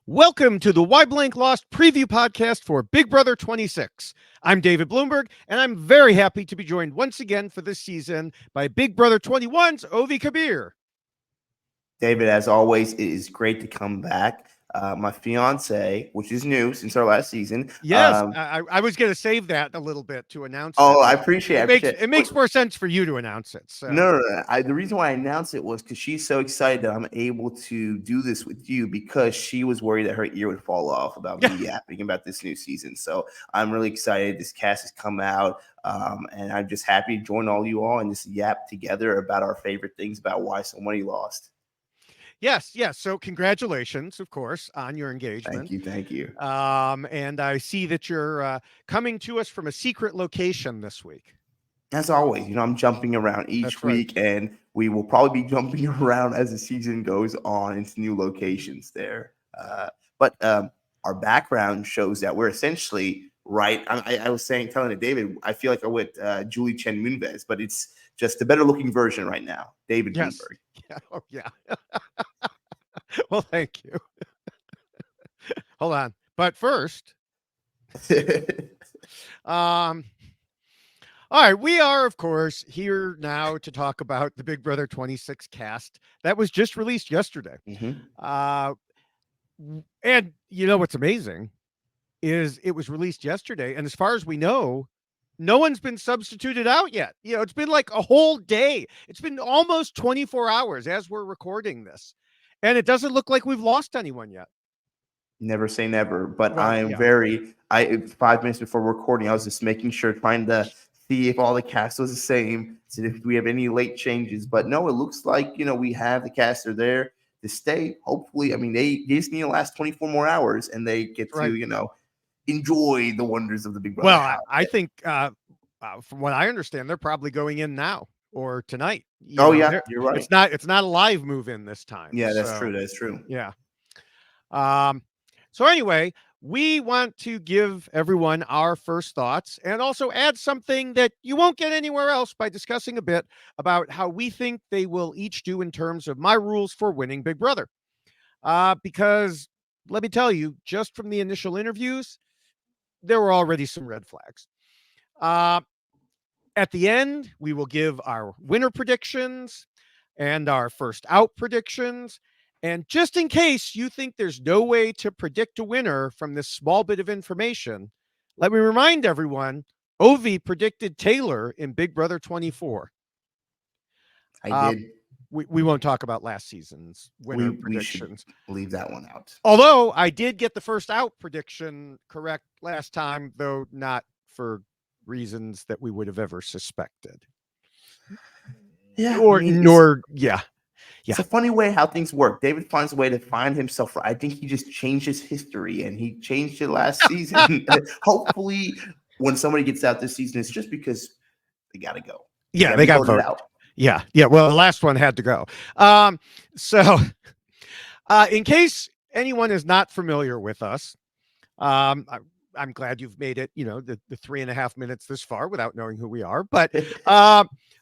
Welcome to the Why Blank Lost preview podcast for Big Brother 26. I'm David Bloomberg, and I'm very happy to be joined once again for this season by Big Brother 21's Ovi Kabir. David, as always, it is great to come back. My fiance, which is new since our last season. Yes, I was going to save that a little bit to announce that. Oh, I appreciate it. It makes more sense for you to announce it. So. No. The reason why I announced it was because she's so excited that I'm able to do this with you because she was worried that her ear would fall off about me yapping about this new season. So I'm really excited. This cast has come out, and I'm just happy to join all you all and just yap together about our favorite things about why somebody lost. Yes. So congratulations, of course, on your engagement. Thank you. And I see that you're coming to us from a secret location this week. As always, I'm jumping around each week, and we will probably be jumping around as the season goes on into new locations there. But our background shows that we're essentially right. I was telling to David, I feel like I'm with Julie Chen Moonves, but it's just a better looking version right now. David Bloomberg. Yeah. Oh, yeah. Well, thank you. Hold on. But first, all right, we are, of course, here now to talk about the Big Brother 26 cast that was just released yesterday. Mm-hmm. And you know what's amazing is it was released yesterday, and as far as we know, no one's been substituted out yet. It's been like a whole day. It's been almost 24 hours as we're recording this, and it doesn't look like we've lost anyone yet. Never say never, but well, I am 5 minutes before recording, I was just making sure, trying to see if all the cast was the same, see if we have any late changes. But no, it looks like, we have the cast are there to stay. Hopefully, I mean, they just need to last 24 more hours and they get to, enjoy the wonders of the Big Brother. Well, I think from what I understand, they're probably going in now or tonight. You're right. It's not a live move in this time. Yeah, that's true. That's true. Yeah. So anyway, we want to give everyone our first thoughts and also add something that you won't get anywhere else by discussing a bit about how we think they will each do in terms of my rules for winning Big Brother. Because let me tell you, just from the initial interviews, there were already some red flags. At the end, we will give our winner predictions and our first out predictions. And just in case you think there's no way to predict a winner from this small bit of information, let me remind everyone, Ovi predicted Taylor in Big Brother 24. I did. We won't talk about last season's winner predictions. We should leave that one out. Although I did get the first out prediction correct last time, though not for reasons that we would have ever suspected. Yeah. Yeah. It's a funny way how things work. David finds a way to find himself. I think he just changed his history, and he changed it last season. Hopefully, when somebody gets out this season, it's just because they got to go. Yeah, they got voted out. Yeah. Well, the last one had to go. So in case anyone is not familiar with us, I'm glad you've made it, the 3.5 minutes this far without knowing who we are. But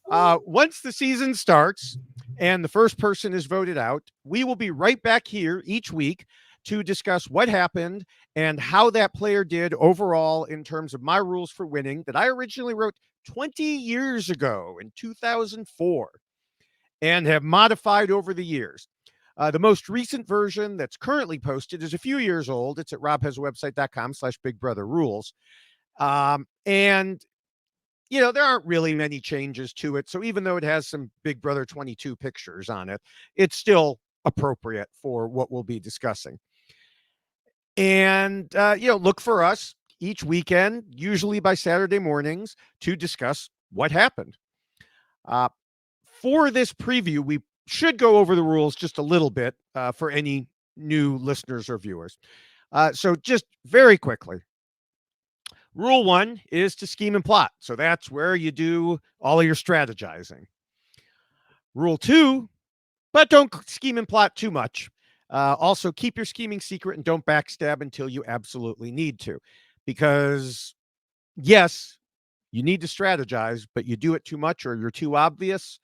once the season starts and the first person is voted out, we will be right back here each week to discuss what happened and how that player did overall in terms of my rules for winning that I originally wrote 20 years ago in 2004 and have modified over the years. The most recent version that's currently posted is a few years old. It's at robhasawebsite.com/bigbrotherrules. And, there aren't really many changes to it. So even though it has some Big Brother 22 pictures on it, it's still appropriate for what we'll be discussing. And, look for us each weekend, usually by Saturday mornings, to discuss what happened. For this preview, we should go over the rules just a little bit for any new listeners or viewers. So just very quickly, rule 1 is to scheme and plot. So that's where you do all of your strategizing. Rule 2, but don't scheme and plot too much. Also, keep your scheming secret and don't backstab until you absolutely need to. Because, yes, you need to strategize, but you do it too much or you're too obvious,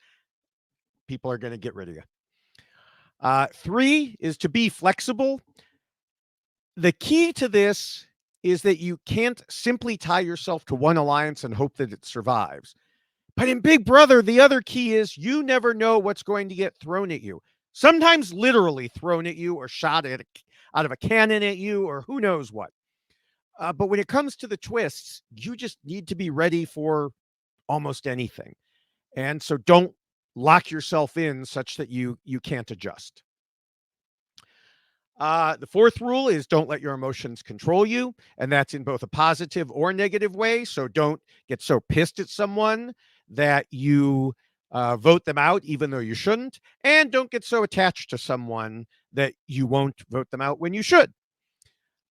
people are going to get rid of you. 3 is to be flexible. The key to this is that you can't simply tie yourself to one alliance and hope that it survives. But in Big Brother, the other key is you never know what's going to get thrown at you. Sometimes literally thrown at you or shot out of a cannon at you or who knows what. But when it comes to the twists, you just need to be ready for almost anything. And so don't lock yourself in such that you can't adjust. The fourth rule is don't let your emotions control you. And that's in both a positive or negative way. So don't get so pissed at someone that you vote them out, even though you shouldn't. And don't get so attached to someone that you won't vote them out when you should.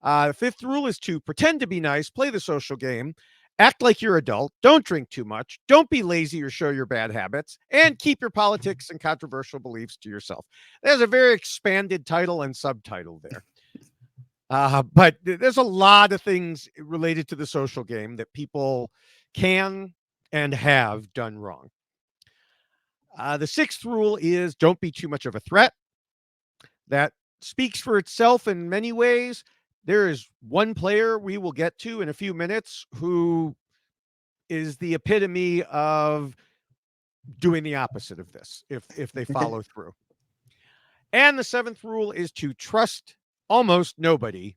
The fifth rule is to pretend to be nice, play the social game, act like you're adult, don't drink too much, don't be lazy or show your bad habits, and keep your politics and controversial beliefs to yourself. There's a very expanded title and subtitle there. But there's a lot of things related to the social game that people can and have done wrong. The sixth rule is don't be too much of a threat. That speaks for itself in many ways. There is one player we will get to in a few minutes who is the epitome of doing the opposite of this if they follow through. And the seventh rule is to trust almost nobody,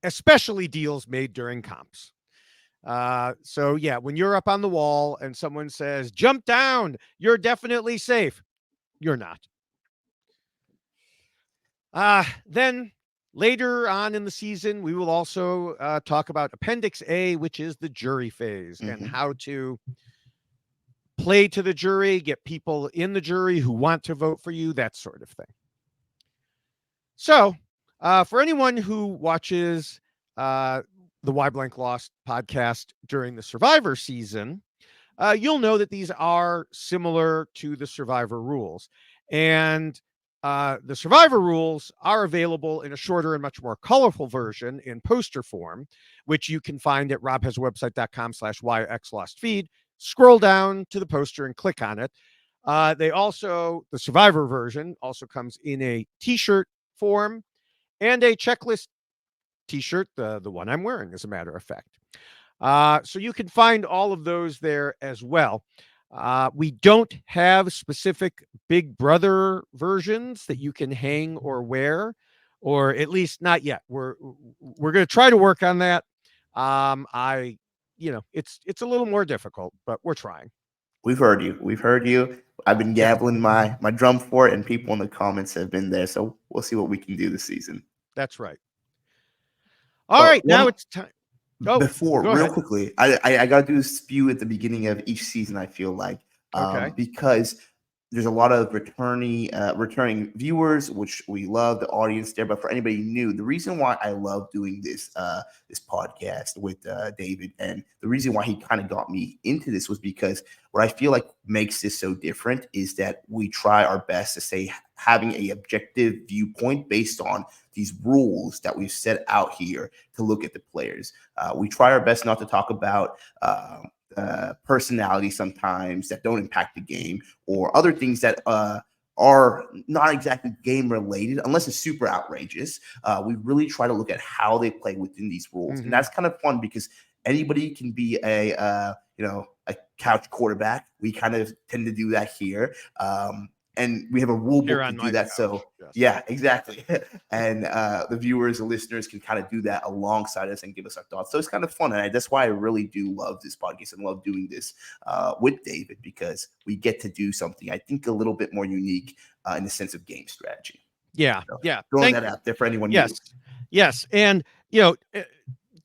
especially deals made during comps. So yeah, when you're up on the wall and someone says, jump down, you're definitely safe. You're not. Then later on in the season, we will also talk about Appendix A, which is the jury phase, and how to play to the jury, get people in the jury who want to vote for you, that sort of thing. So for anyone who watches the Why Blank Lost podcast during the Survivor season, you'll know that these are similar to the Survivor rules. And the Survivor rules are available in a shorter and much more colorful version in poster form, which you can find at robhasawebsite.com/yxlostfeed. Scroll down to the poster and click on it. The Survivor version also comes in a t-shirt form and a checklist t-shirt, the one I'm wearing, as a matter of fact. So you can find all of those there as well. We don't have specific Big Brother versions that you can hang or wear, or at least not yet. We're going to try to work on that. It's a little more difficult, but we're trying. We've heard you. I've been gabbling my drum for it, and people in the comments have been there. So we'll see what we can do this season. That's right. All right, now it's time. Quickly, I got to do this spew at the beginning of each season. I feel like because there's a lot of returning viewers, which we love, the audience there. But for anybody new, the reason why I love doing this podcast with David, and the reason why he kind of got me into this was because what I feel like makes this so different is that we try our best to say having a objective viewpoint based on these rules that we've set out here to look at the players. We try our best not to talk about personality sometimes that don't impact the game, or other things that are not exactly game related unless it's super outrageous. We really try to look at how they play within these rules, and that's kind of fun because anybody can be a couch quarterback. We kind of tend to do that here. And we have a rule book to do that. Couch. So yes. Yeah, exactly. And the viewers and listeners can kind of do that alongside us and give us our thoughts. So it's kind of fun. And that's why I really do love this podcast and love doing this with David, because we get to do something, I think, a little bit more unique in the sense of game strategy. Yeah. So yeah. Throwing that out there for anyone new. Yes. And,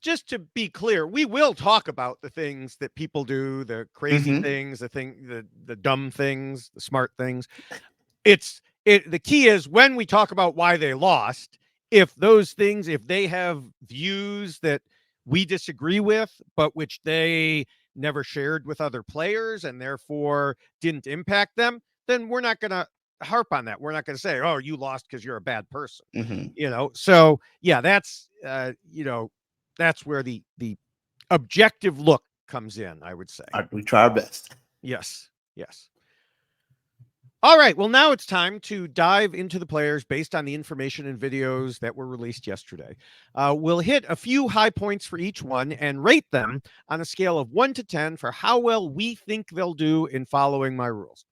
just to be clear, we will talk about the things that people do, the crazy things, the dumb things, the smart things. The key is when we talk about why they lost, if those things, if they have views that we disagree with, but which they never shared with other players and therefore didn't impact them, then we're not going to harp on that. We're not going to say, oh, you lost because you're a bad person. So yeah, that's that's where the objective look comes in, I would say. We try our best. Yes. All right. Well, now it's time to dive into the players based on the information and videos that were released yesterday. We'll hit a few high points for each one and rate them on a scale of 1 to 10 for how well we think they'll do in following my rules.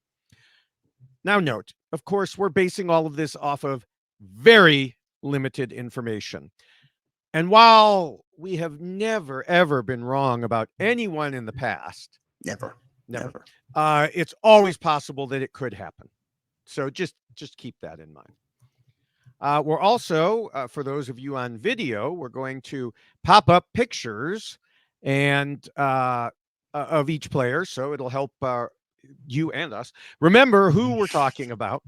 Now, note, of course, we're basing all of this off of very limited information. And while we have never, ever been wrong about anyone in the past, Never. it's always possible that it could happen. So just keep that in mind. We're also, for those of you on video, we're going to pop up pictures and of each player, so it'll help you and us remember who we're talking about.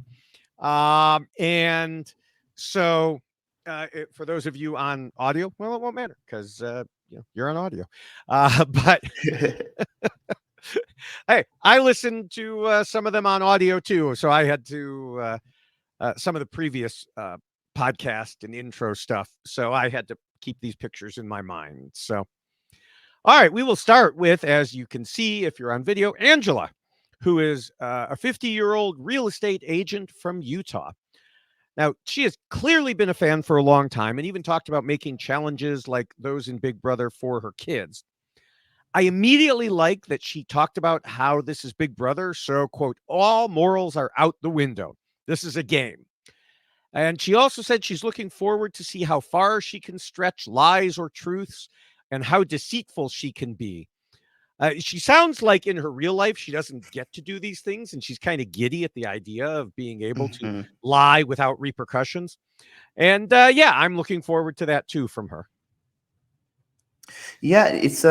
And so for those of you on audio, well, it won't matter because you're on audio. But hey, I listened to some of them on audio too, so I had to some of the previous podcast and intro stuff, so I had to keep these pictures in my mind. So, all right, we will start with, as you can see if you're on video, Angela, who is a 50-year-old real estate agent from Utah. Now, she has clearly been a fan for a long time and even talked about making challenges like those in Big Brother for her kids. I immediately like that she talked about how this is Big Brother, so, quote, all morals are out the window. This is a game. And she also said she's looking forward to see how far she can stretch lies or truths and how deceitful she can be. She sounds like in her real life, she doesn't get to do these things, and she's kind of giddy at the idea of being able to lie without repercussions. And yeah, I'm looking forward to that too from her. Yeah, it's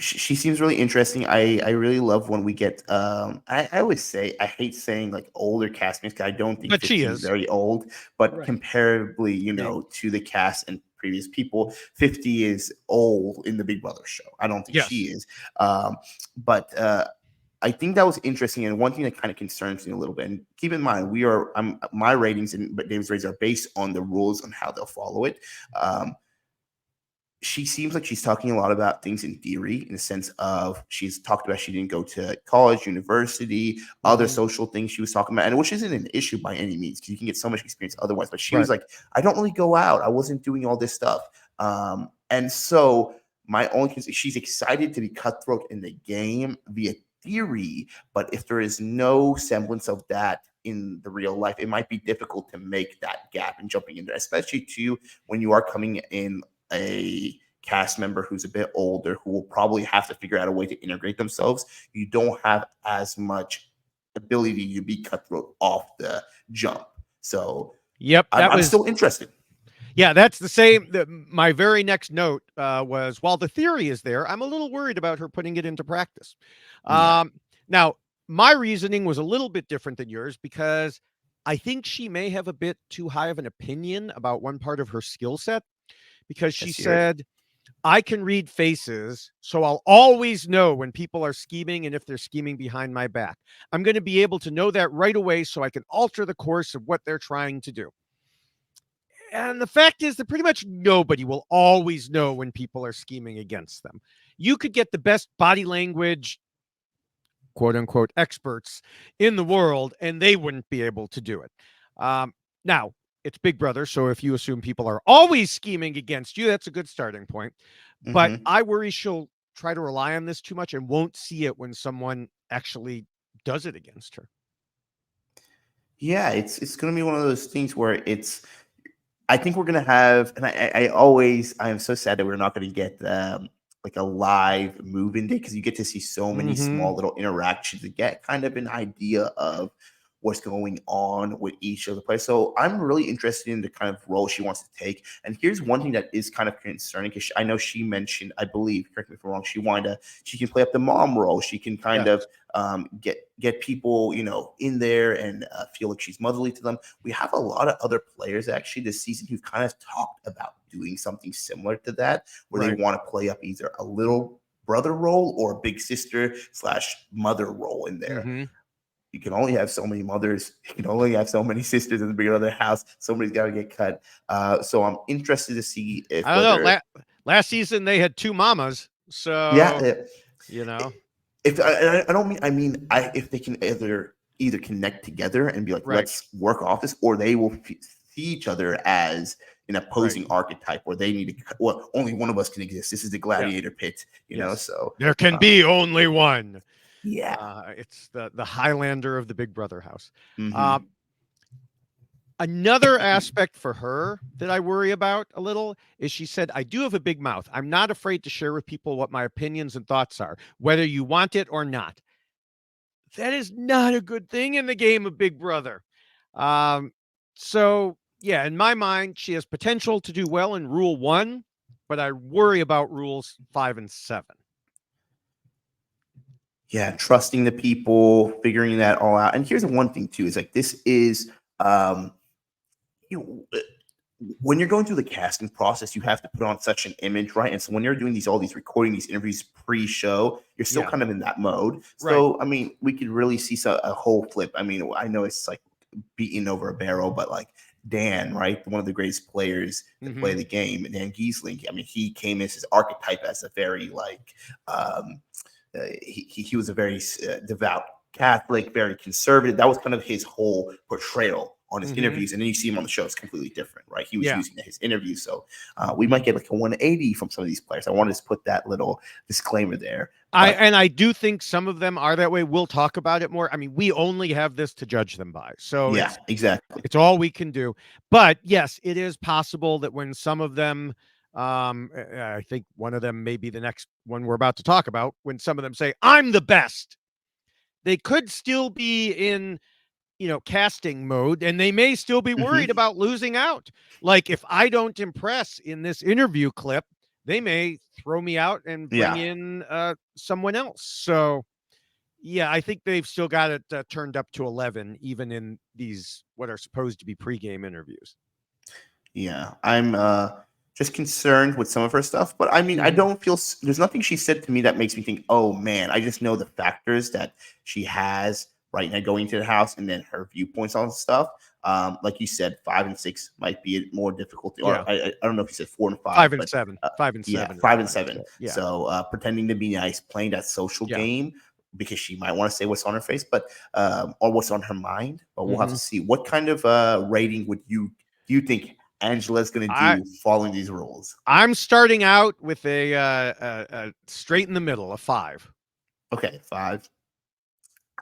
she seems really interesting. I really love when we get I always say I hate saying like older castmates because I don't think but she is very old, but right. Comparably, to the cast and previous people, 50 is old in the Big Brother show. I don't think she is. But I think that was interesting, and one thing that kind of concerns me a little bit. And keep in mind, my ratings and David's ratings are based on the rules on how they'll follow it. She seems like she's talking a lot about things in theory, in the sense of she's talked about she didn't go to college, university, other social things she was talking about, and which isn't an issue by any means because you can get so much experience otherwise. But she was like, I don't really go out. I wasn't doing all this stuff. And so my only concern, she's excited to be cutthroat in the game via theory, but if there is no semblance of that in the real life, it might be difficult to make that gap and jumping in there, especially too when you are coming in a cast member who's a bit older, who will probably have to figure out a way to integrate themselves. You don't have as much ability to be cutthroat off the jump. So I'm still interested. Yeah, that's the same. My very next note was, while the theory is there, I'm a little worried about her putting it into practice. Now, my reasoning was a little bit different than yours because I think she may have a bit too high of an opinion about one part of her skill set. Because she said, I can read faces, so I'll always know when people are scheming and if they're scheming behind my back. I'm going to be able to know that right away so I can alter the course of what they're trying to do. And the fact is that pretty much nobody will always know when people are scheming against them. You could get the best body language, quote unquote, experts in the world, and they wouldn't be able to do it. Now, it's Big Brother, so if you assume people are always scheming against you, that's a good starting point. But I worry she'll try to rely on this too much and won't see it when someone actually does it against her. Yeah, it's going to be one of those things where I think we're going to have, and I am so sad that we're not going to get like a live move-in day because you get to see so many small little interactions to get kind of an idea of what's going on with each of the players. So I'm really interested in the kind of role she wants to take. And here's one thing that is kind of concerning because I know she mentioned, I believe, correct me if I'm wrong, she can play up the mom role. She can kind of get people, in there and feel like she's motherly to them. We have a lot of other players actually this season who've kind of talked about doing something similar to that, where they want to play up either a little brother role or a big sister / mother role in there. You can only have so many mothers. You can only have so many sisters in the Big Brother house. Somebody's got to get cut. So I'm interested to see if I don't know. Last season they had 2 mamas. So if they can either either connect together and be like, Right. let's work off this, or they will see each other as an opposing archetype where they need to, well, only one of us can exist. This is the gladiator pit, you know, so there can be only one. Yeah. It's the Highlander of the Big Brother house. Mhm. Another aspect for her that I worry about a little is she said, I do have a big mouth. I'm not afraid to share with people what my opinions and thoughts are, whether you want it or not. That is not a good thing in the game of Big Brother. So, yeah, in my mind, she has potential to do well in Rule 1, but I worry about Rules 5 and 7. Yeah, trusting the people, figuring that all out. And here's the one thing too: is like this is, you know, when you're going through the casting process, you have to put on such an image, right? And so when you're doing all these recording, these interviews pre-show, you're still kind of in that mode. So I mean, we could really see a whole flip. I mean, I know it's like beating over a barrel, but like Dan, right, one of the greatest players to play the game, and Dan Giesling. I mean, he came as his archetype as a very like he was a very devout Catholic, very conservative. That was kind of his whole portrayal on his interviews, and then you see him on the show, it's completely different, right? He was using his interviews, so we might get like a 180 from some of these players. I wanted to put that little disclaimer there. I do think some of them are that way. We'll talk about it more. I mean, we only have this to judge them by, so yeah, exactly. It's all we can do. But yes, it is possible that when some of them, I think one of them may be the next one we're about to talk about, when some of them say, I'm the best, they could still be in, casting mode, and they may still be worried about losing out. Like if I don't impress in this interview clip, they may throw me out and bring in someone else. So yeah, I think they've still got it turned up to 11, even in these what are supposed to be pregame interviews. Yeah, I'm just concerned with some of her stuff, but I mean, I don't feel there's nothing she said to me that makes me think, oh man, I just know the factors that she has right now going to the house, and then her viewpoints on stuff. Like you said, 5 and 6 might be more difficult. Or I don't know if you said 4 and 5, 5 and but 7, 5 and 7, 5 and 7. Yeah. So pretending to be nice, playing that social game, because she might want to say what's on her face, but or what's on her mind. But we'll have to see. What kind of rating do you think Angela's going to do following these rules? I'm starting out with a straight in the middle, a 5. Okay, 5.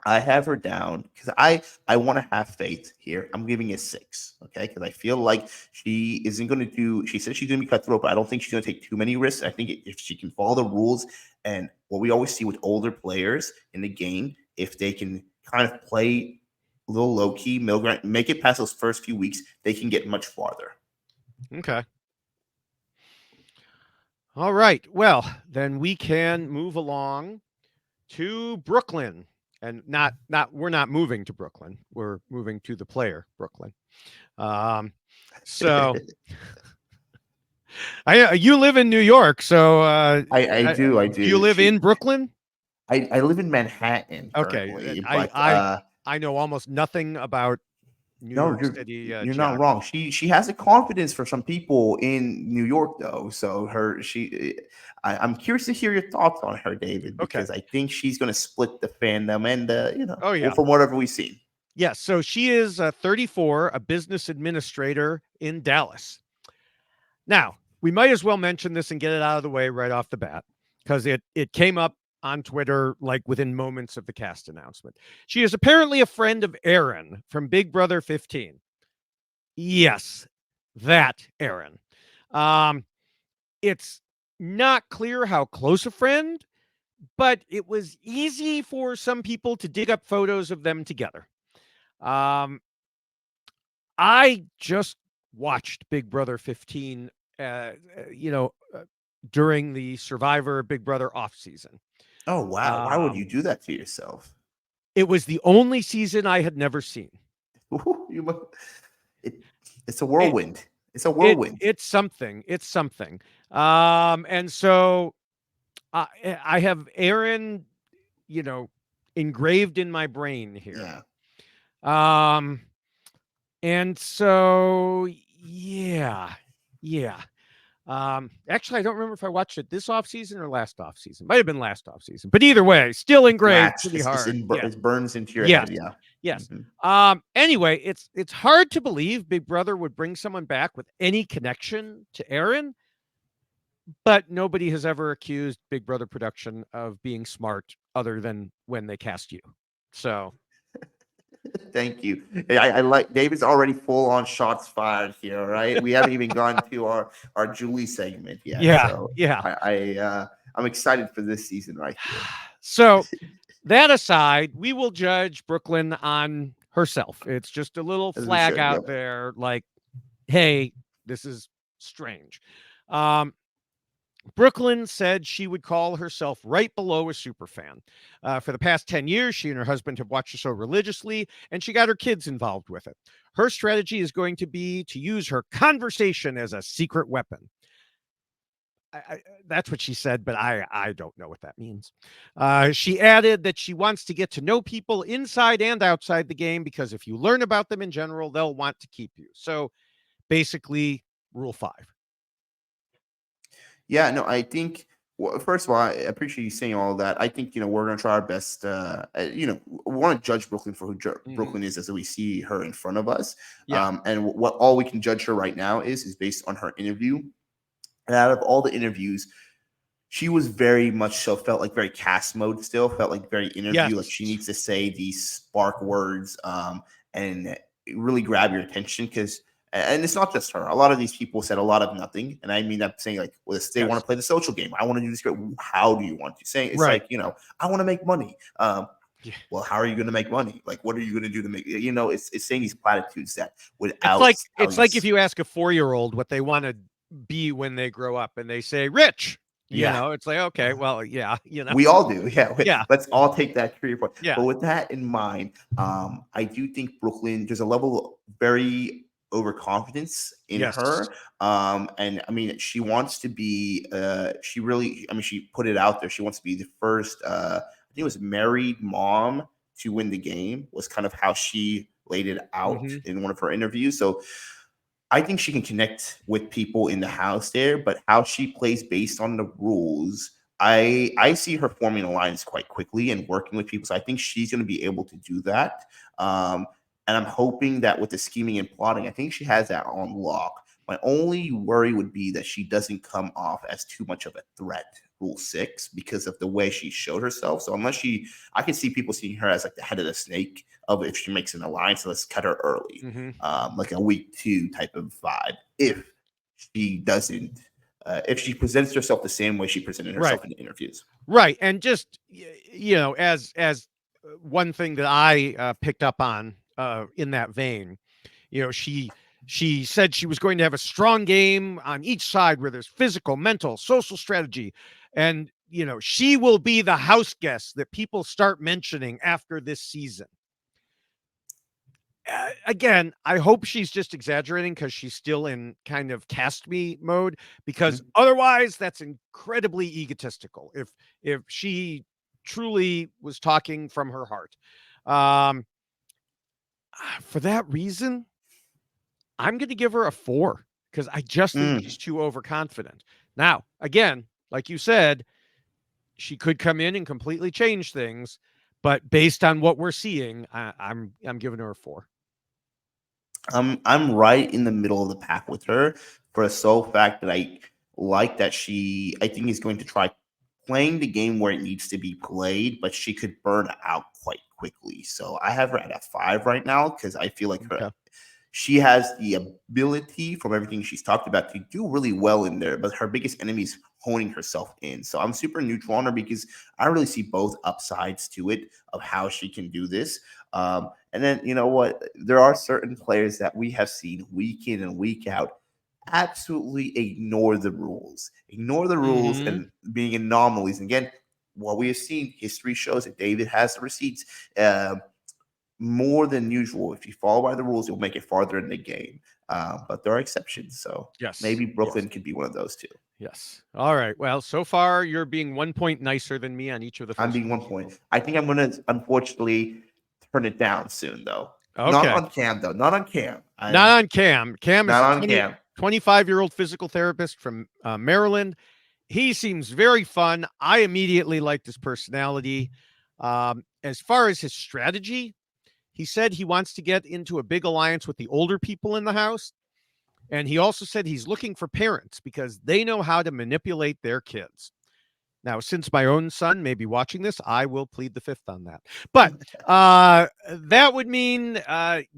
I have her down because I want to have faith here. I'm giving it 6, okay? Because I feel like she isn't going to do. She said she's going to be cutthroat, but I don't think she's going to take too many risks. I think if she can follow the rules, and what we always see with older players in the game, if they can kind of play a little low key, middle ground, make it past those first few weeks, they can get much farther. Okay. All right. Well, then we can move along to Brooklyn. And we're not moving to Brooklyn. We're moving to the player, Brooklyn. So you live in New York, so I do. Do you live in Brooklyn? I live in Manhattan currently, but I know almost nothing about New York City. You're not wrong. She has a confidence for some people in New York, though. So I'm curious to hear your thoughts on her, David, because I think she's going to split the fandom and from whatever we've seen. Yeah. So she is 34, a business administrator in Dallas. Now we might as well mention this and get it out of the way right off the bat, because it came up on Twitter like within moments of the cast announcement. She is apparently a friend of Aaron from Big Brother 15. Yes, that Aaron. It's not clear how close a friend, but it was easy for some people to dig up photos of them together. I just watched Big Brother 15, during the Survivor Big Brother off season. Oh, wow. Why would you do that to yourself? It was the only season I had never seen. It's a whirlwind. It's a whirlwind. It's something. It's something. And so I have Aaron, engraved in my brain here. And so, yeah. Actually, I don't remember if I watched it this offseason or last offseason. Might have been last offseason. But either way, still engraved pretty hard. It burns into your Yes. head. Yeah. Yes. Anyway, it's hard to believe Big Brother would bring someone back with any connection to Aaron, but nobody has ever accused Big Brother production of being smart other than when they cast you. So thank you. I like David's already full on shots fired here, right? We haven't even gone to our Julie segment yet. Yeah. So yeah. I'm excited for this season right here. So that aside, we will judge Brooklyn on herself. It's just a little flag out there like, hey, this is strange. Brooklyn said she would call herself right below a superfan. For the past 10 years, she and her husband have watched the show religiously, and she got her kids involved with it. Her strategy is going to be to use her conversation as a secret weapon. That's what she said, but I don't know what that means. She added that she wants to get to know people inside and outside the game, because if you learn about them in general, they'll want to keep you. So basically, rule 5. Yeah, no, I think, well, first of all, I appreciate you saying all of that. I think, we're going to try our best. We want to judge Brooklyn for who Brooklyn is as we see her in front of us. Yeah. And what all we can judge her right now is based on her interview. And out of all the interviews, she was very much so felt like very cast mode still, felt like very interview. Like she needs to say these spark words and really grab your attention because. And it's not just her. A lot of these people said a lot of nothing. And I mean, I'm saying like, well, they want to play the social game. I want to do this. How do you want to say? It's like, I want to make money. Well, how are you going to make money? Like, what are you going to do to make, it's saying these platitudes that without. It's like if you ask a 4-year-old what they want to be when they grow up and they say rich. It's like, okay, well, we all do. Yeah. Let's all take that career point. Yeah. But with that in mind, I do think Brooklyn, there's a level of very overconfidence in her. And I mean, she wants to be, she put it out there. She wants to be the first, I think it was married mom to win the game, was kind of how she laid it out in one of her interviews. So I think she can connect with people in the house there, but how she plays based on the rules, I see her forming alliance quite quickly and working with people. So I think she's going to be able to do that. And I'm hoping that with the scheming and plotting, I think she has that on lock. My only worry would be that she doesn't come off as too much of a threat, Rule 6, because of the way she showed herself. So I can see people seeing her as like the head of the snake of if she makes an alliance, let's cut her early, like a week 2 type of vibe. If she doesn't, if she presents herself the same way she presented herself in the interviews. Right. And just, as one thing that I picked up on, in that vein, she said she was going to have a strong game on each side where there's physical, mental, social strategy. And, she will be the house guest that people start mentioning after this season. Again, I hope she's just exaggerating because she's still in kind of cast me mode, because otherwise that's incredibly egotistical. If she truly was talking from her heart. For that reason, I'm going to give her a 4 because I just think she's too overconfident. Now, again, like you said, she could come in and completely change things, but based on what we're seeing, I'm giving her a 4. I'm right in the middle of the pack with her for the sole fact that I like that I think is going to try playing the game where it needs to be played, but she could burn out quite quickly. So I have her at a 5 right now because I feel like she has the ability from everything she's talked about to do really well in there, but her biggest enemy is honing herself in. So I'm super neutral on her because I really see both upsides to it of how she can do this. And then, you know what? There are certain players that we have seen week in and week out absolutely ignore the rules and being anomalies. And again, what we have seen, history shows that David has the receipts more than usual. If you follow by the rules, you'll make it farther in the game. But there are exceptions. So maybe Brooklyn could be one of those two. Yes. All right. Well, so far you're being 1 point nicer than me on each of the first. I'm being 1 point. I think I'm going to unfortunately turn it down soon, though. Okay. Not on Cam, though. Not on Cam. Not on Cam. Cam is not on Cam. 25-year-old physical therapist from Maryland. He seems very fun. I immediately liked his personality. As far as his strategy, he said he wants to get into a big alliance with the older people in the house. And he also said he's looking for parents because they know how to manipulate their kids. Now, since my own son may be watching this, I will plead the fifth on that. But that would mean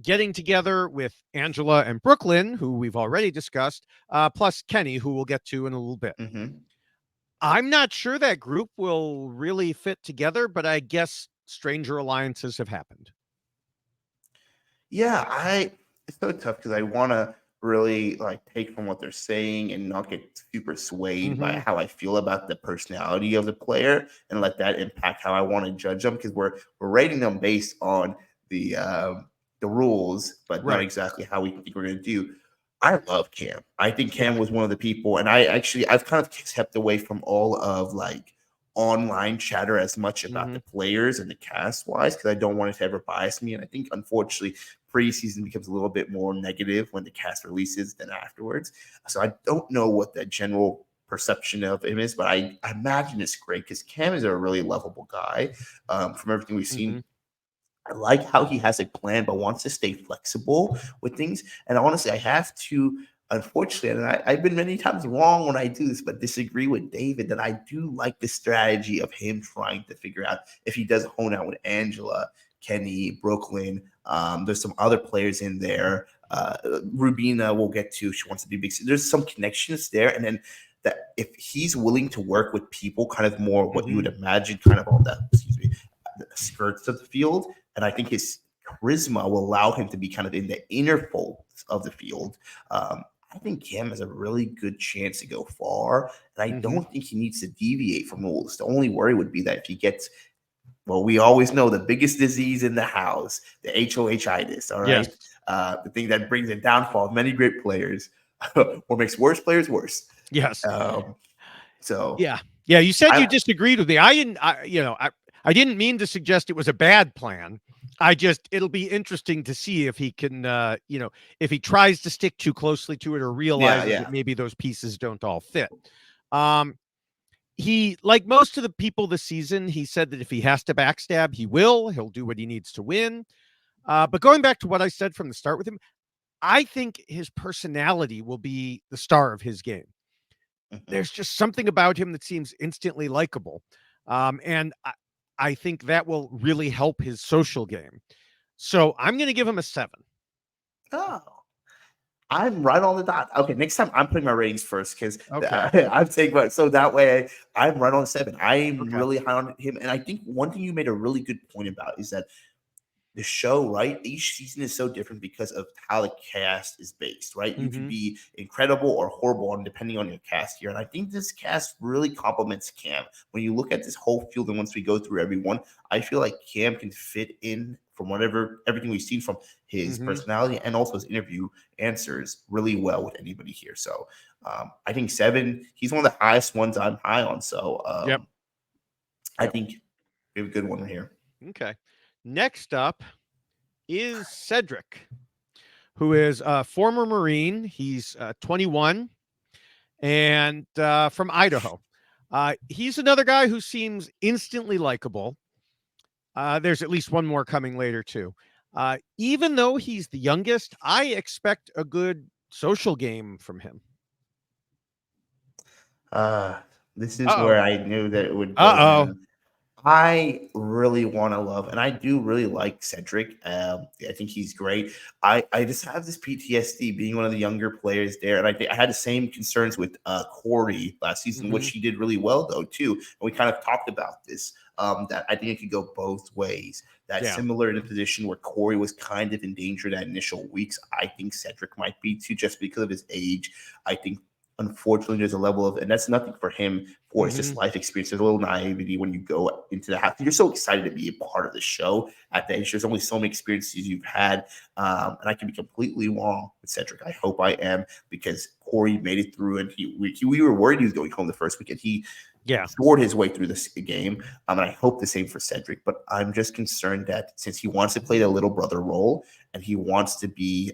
getting together with Angela and Brooklyn, who we've already discussed, plus Kenny, who we'll get to in a little bit. Mm-hmm. I'm not sure that group will really fit together, but I guess stranger alliances have happened. Yeah, it's so tough because I want to really like take from what they're saying and not get super swayed by how I feel about the personality of the player and let that impact how I want to judge them, because we're rating them based on the rules, but not exactly how we think we're going to do. I love Cam. I think Cam was one of the people, and I've kind of kept away from all of like online chatter as much about the players and the cast wise, because I don't want it to ever bias me. And I think unfortunately preseason becomes a little bit more negative when the cast releases than afterwards. So I don't know what the general perception of him is, but I imagine it's great because Cam is a really lovable guy from everything we've seen. I like how he has a plan, but wants to stay flexible with things. And honestly, I have to, unfortunately, and I've been many times wrong when I do this, but disagree with David that I do like the strategy of him trying to figure out if he does hone out with Angela, Kenny, Brooklyn. There's some other players in there. Rubina we'll get to. She wants to be big. So there's some connections there. And then that if he's willing to work with people kind of more what you would imagine kind of on the skirts of the field, and I think his charisma will allow him to be kind of in the inner folds of the field. I think Cam has a really good chance to go far, and I don't think he needs to deviate from rules. The only worry would be that if he gets, well, we always know the biggest disease in the house, the HOH-itis, all right? Yes. The thing that brings a downfall of many great players or makes worse players worse. Yes. So yeah. You said you disagreed with me. I didn't mean to suggest it was a bad plan. It'll be interesting to see if he can, if he tries to stick too closely to it or realizes that maybe those pieces don't all fit. He, like most of the people this season, he said that if he has to backstab, he will. He'll do what he needs to win. But going back to what I said from the start with him, I think his personality will be the star of his game. There's just something about him that seems instantly likable. And I think that will really help his social game. So I'm going to give him a 7. Oh, I'm right on the dot. Okay, next time I'm putting my ratings first because I'm taking my, so that way I'm right on 7. I'm really high on him. And I think one thing you made a really good point about is that the show, right? Each season is so different because of how the cast is based, right? You can be incredible or horrible on depending on your cast here. And I think this cast really complements Cam. When you look at this whole field and once we go through everyone, I feel like Cam can fit in from everything we've seen from his personality and also his interview answers really well with anybody here. So I think 7, he's one of the highest ones I'm high on. So I think we have a good one here. Okay. Next up is Cedric, who is a former Marine. He's 21 and from Idaho. He's another guy who seems instantly likable. There's at least one more coming later, too. Even though he's the youngest, I expect a good social game from him. This is where I knew that it would go. I really want to love, and I do really like Cedric. I think he's great. I just have this PTSD being one of the younger players there, and I had the same concerns with Corey last season, which he did really well though too. And we kind of talked about this. That I think it could go both ways. That's similar in a position where Corey was kind of in danger that initial weeks. I think Cedric might be too, just because of his age. I think unfortunately there's a level of, and that's nothing for him, for it's just life experience. There's a little naivety when you go into the house. You're so excited to be a part of the show at the age. There's only so many experiences you've had. And I can be completely wrong with Cedric. I hope I am, because Corey made it through, and we were worried he was going home the first week, and he scored his way through this game. And I hope the same for Cedric, but I'm just concerned that since he wants to play the little brother role and he wants to be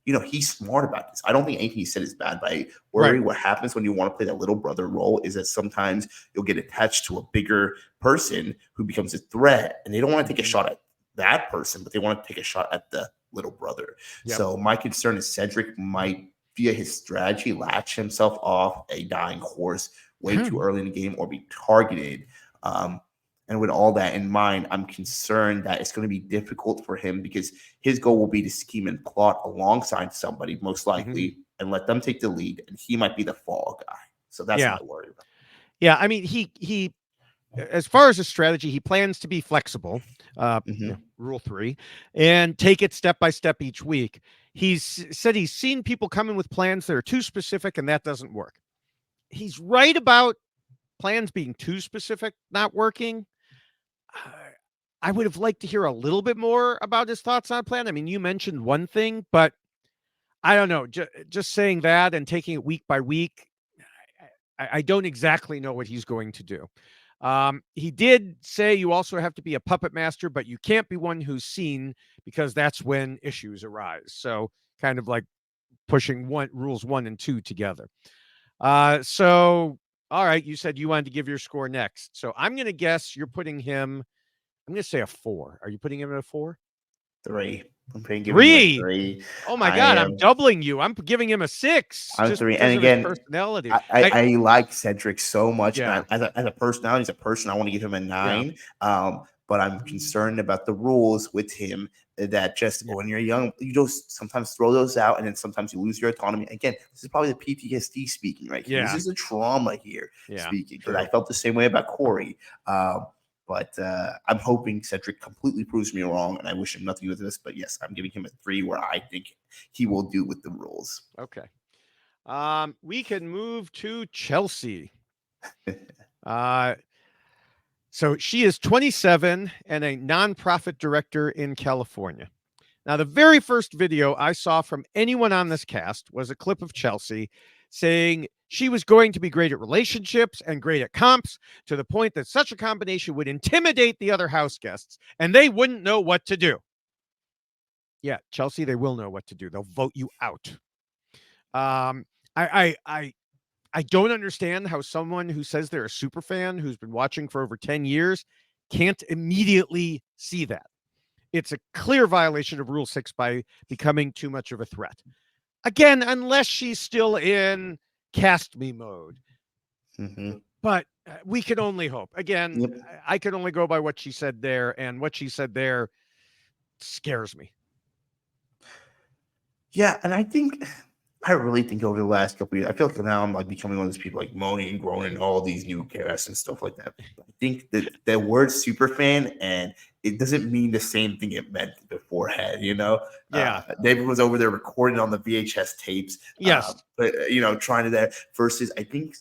he's smart about this. I don't think anything he said is bad. But I worry Right. what happens when you want to play that little brother role is that sometimes you'll get attached to a bigger person who becomes a threat, and they don't want to take a shot at that person, but they want to take a shot at the little brother. Yep. So my concern is Cedric might, via his strategy, latch himself off a dying horse way too early in the game or be targeted. And with all that in mind, I'm concerned that it's going to be difficult for him because his goal will be to scheme and plot alongside somebody, most likely, and let them take the lead. And he might be the fall guy. So that's what I worry about. Yeah. I mean, he as far as a strategy, he plans to be flexible, rule 3, and take it step by step each week. He's said he's seen people come in with plans that are too specific, and that doesn't work. He's right about plans being too specific not working. I would have liked to hear a little bit more about his thoughts on a plan. I mean, you mentioned one thing, but I don't know. Just saying that and taking it week by week, I don't exactly know what he's going to do. He did say you also have to be a puppet master, but you can't be one who's seen because that's when issues arise. So kind of like pushing rules 1 and 2 together. So, all right, you said you wanted to give your score next. So I'm going to guess you're putting him, I'm going to say a 4. Are you putting him at a 4? 3. I'm giving 3. Him a 3. Oh my God, I'm doubling you. I'm giving him a 6. I'm just 3. Because and of again, his personality. I like Cedric so much. Yeah. And as a personality, as a person, I want to give him a 9. Yeah. But I'm concerned about the rules with him that just when you're young, you just sometimes throw those out and then sometimes you lose your autonomy. Again, this is probably the PTSD speaking right here. This is the trauma here speaking. Because I felt the same way about Corey. But I'm hoping Cedric completely proves me wrong, and I wish him nothing with this. But yes, I'm giving him a 3 where I think he will do with the rules. Okay. We can move to Chelsea. So she is 27 and a nonprofit director in California. Now, the very first video I saw from anyone on this cast was a clip of Chelsea saying she was going to be great at relationships and great at comps to the point that such a combination would intimidate the other house guests and they wouldn't know what to do. Yeah, Chelsea, they will know what to do. They'll vote you out. I don't understand how someone who says they're a super fan who's been watching for over 10 years can't immediately see that. It's a clear violation of Rule 6 by becoming too much of a threat. Again, unless she's still in cast me mode. But we can only hope. Again, I can only go by what she said there, and what she said there scares me. Yeah, and I really think over the last couple of years, I feel like now I'm like becoming one of those people like moaning and groaning all these new casts and stuff like that. I think that the word super fan, and it doesn't mean the same thing it meant beforehand, Yeah. David was over there recording on the VHS tapes. Yes. But trying to that versus I think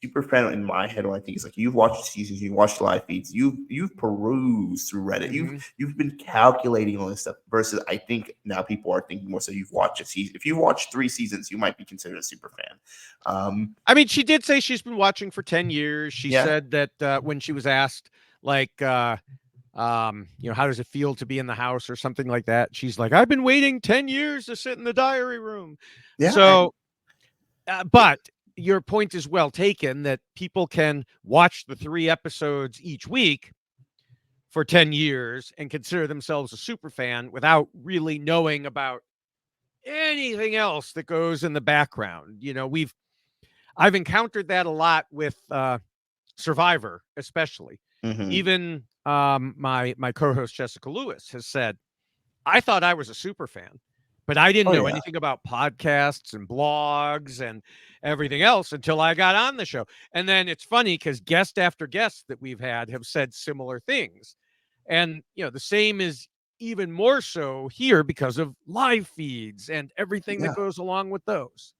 super fan in my head, when I think it's like you've watched seasons, you've watched live feeds, you've perused through Reddit, you've been calculating all this stuff. Versus, I think now people are thinking more so you've watched a season. If you watch 3 seasons, you might be considered a super fan. I mean, she did say she's been watching for 10 years. She said that when she was asked, like, how does it feel to be in the house or something like that? She's like, I've been waiting 10 years to sit in the diary room. Yeah. So, but your point is well taken that people can watch the 3 episodes each week for 10 years and consider themselves a super fan without really knowing about anything else that goes in the background. I've encountered that a lot with Survivor, especially. Even my co-host Jessica Lewis has said, I thought I was a super fan, but I didn't know anything about podcasts and blogs and everything else until I got on the show. And then it's funny because guest after guest that we've had have said similar things. And, the same is even more so here because of live feeds and everything that goes along with those.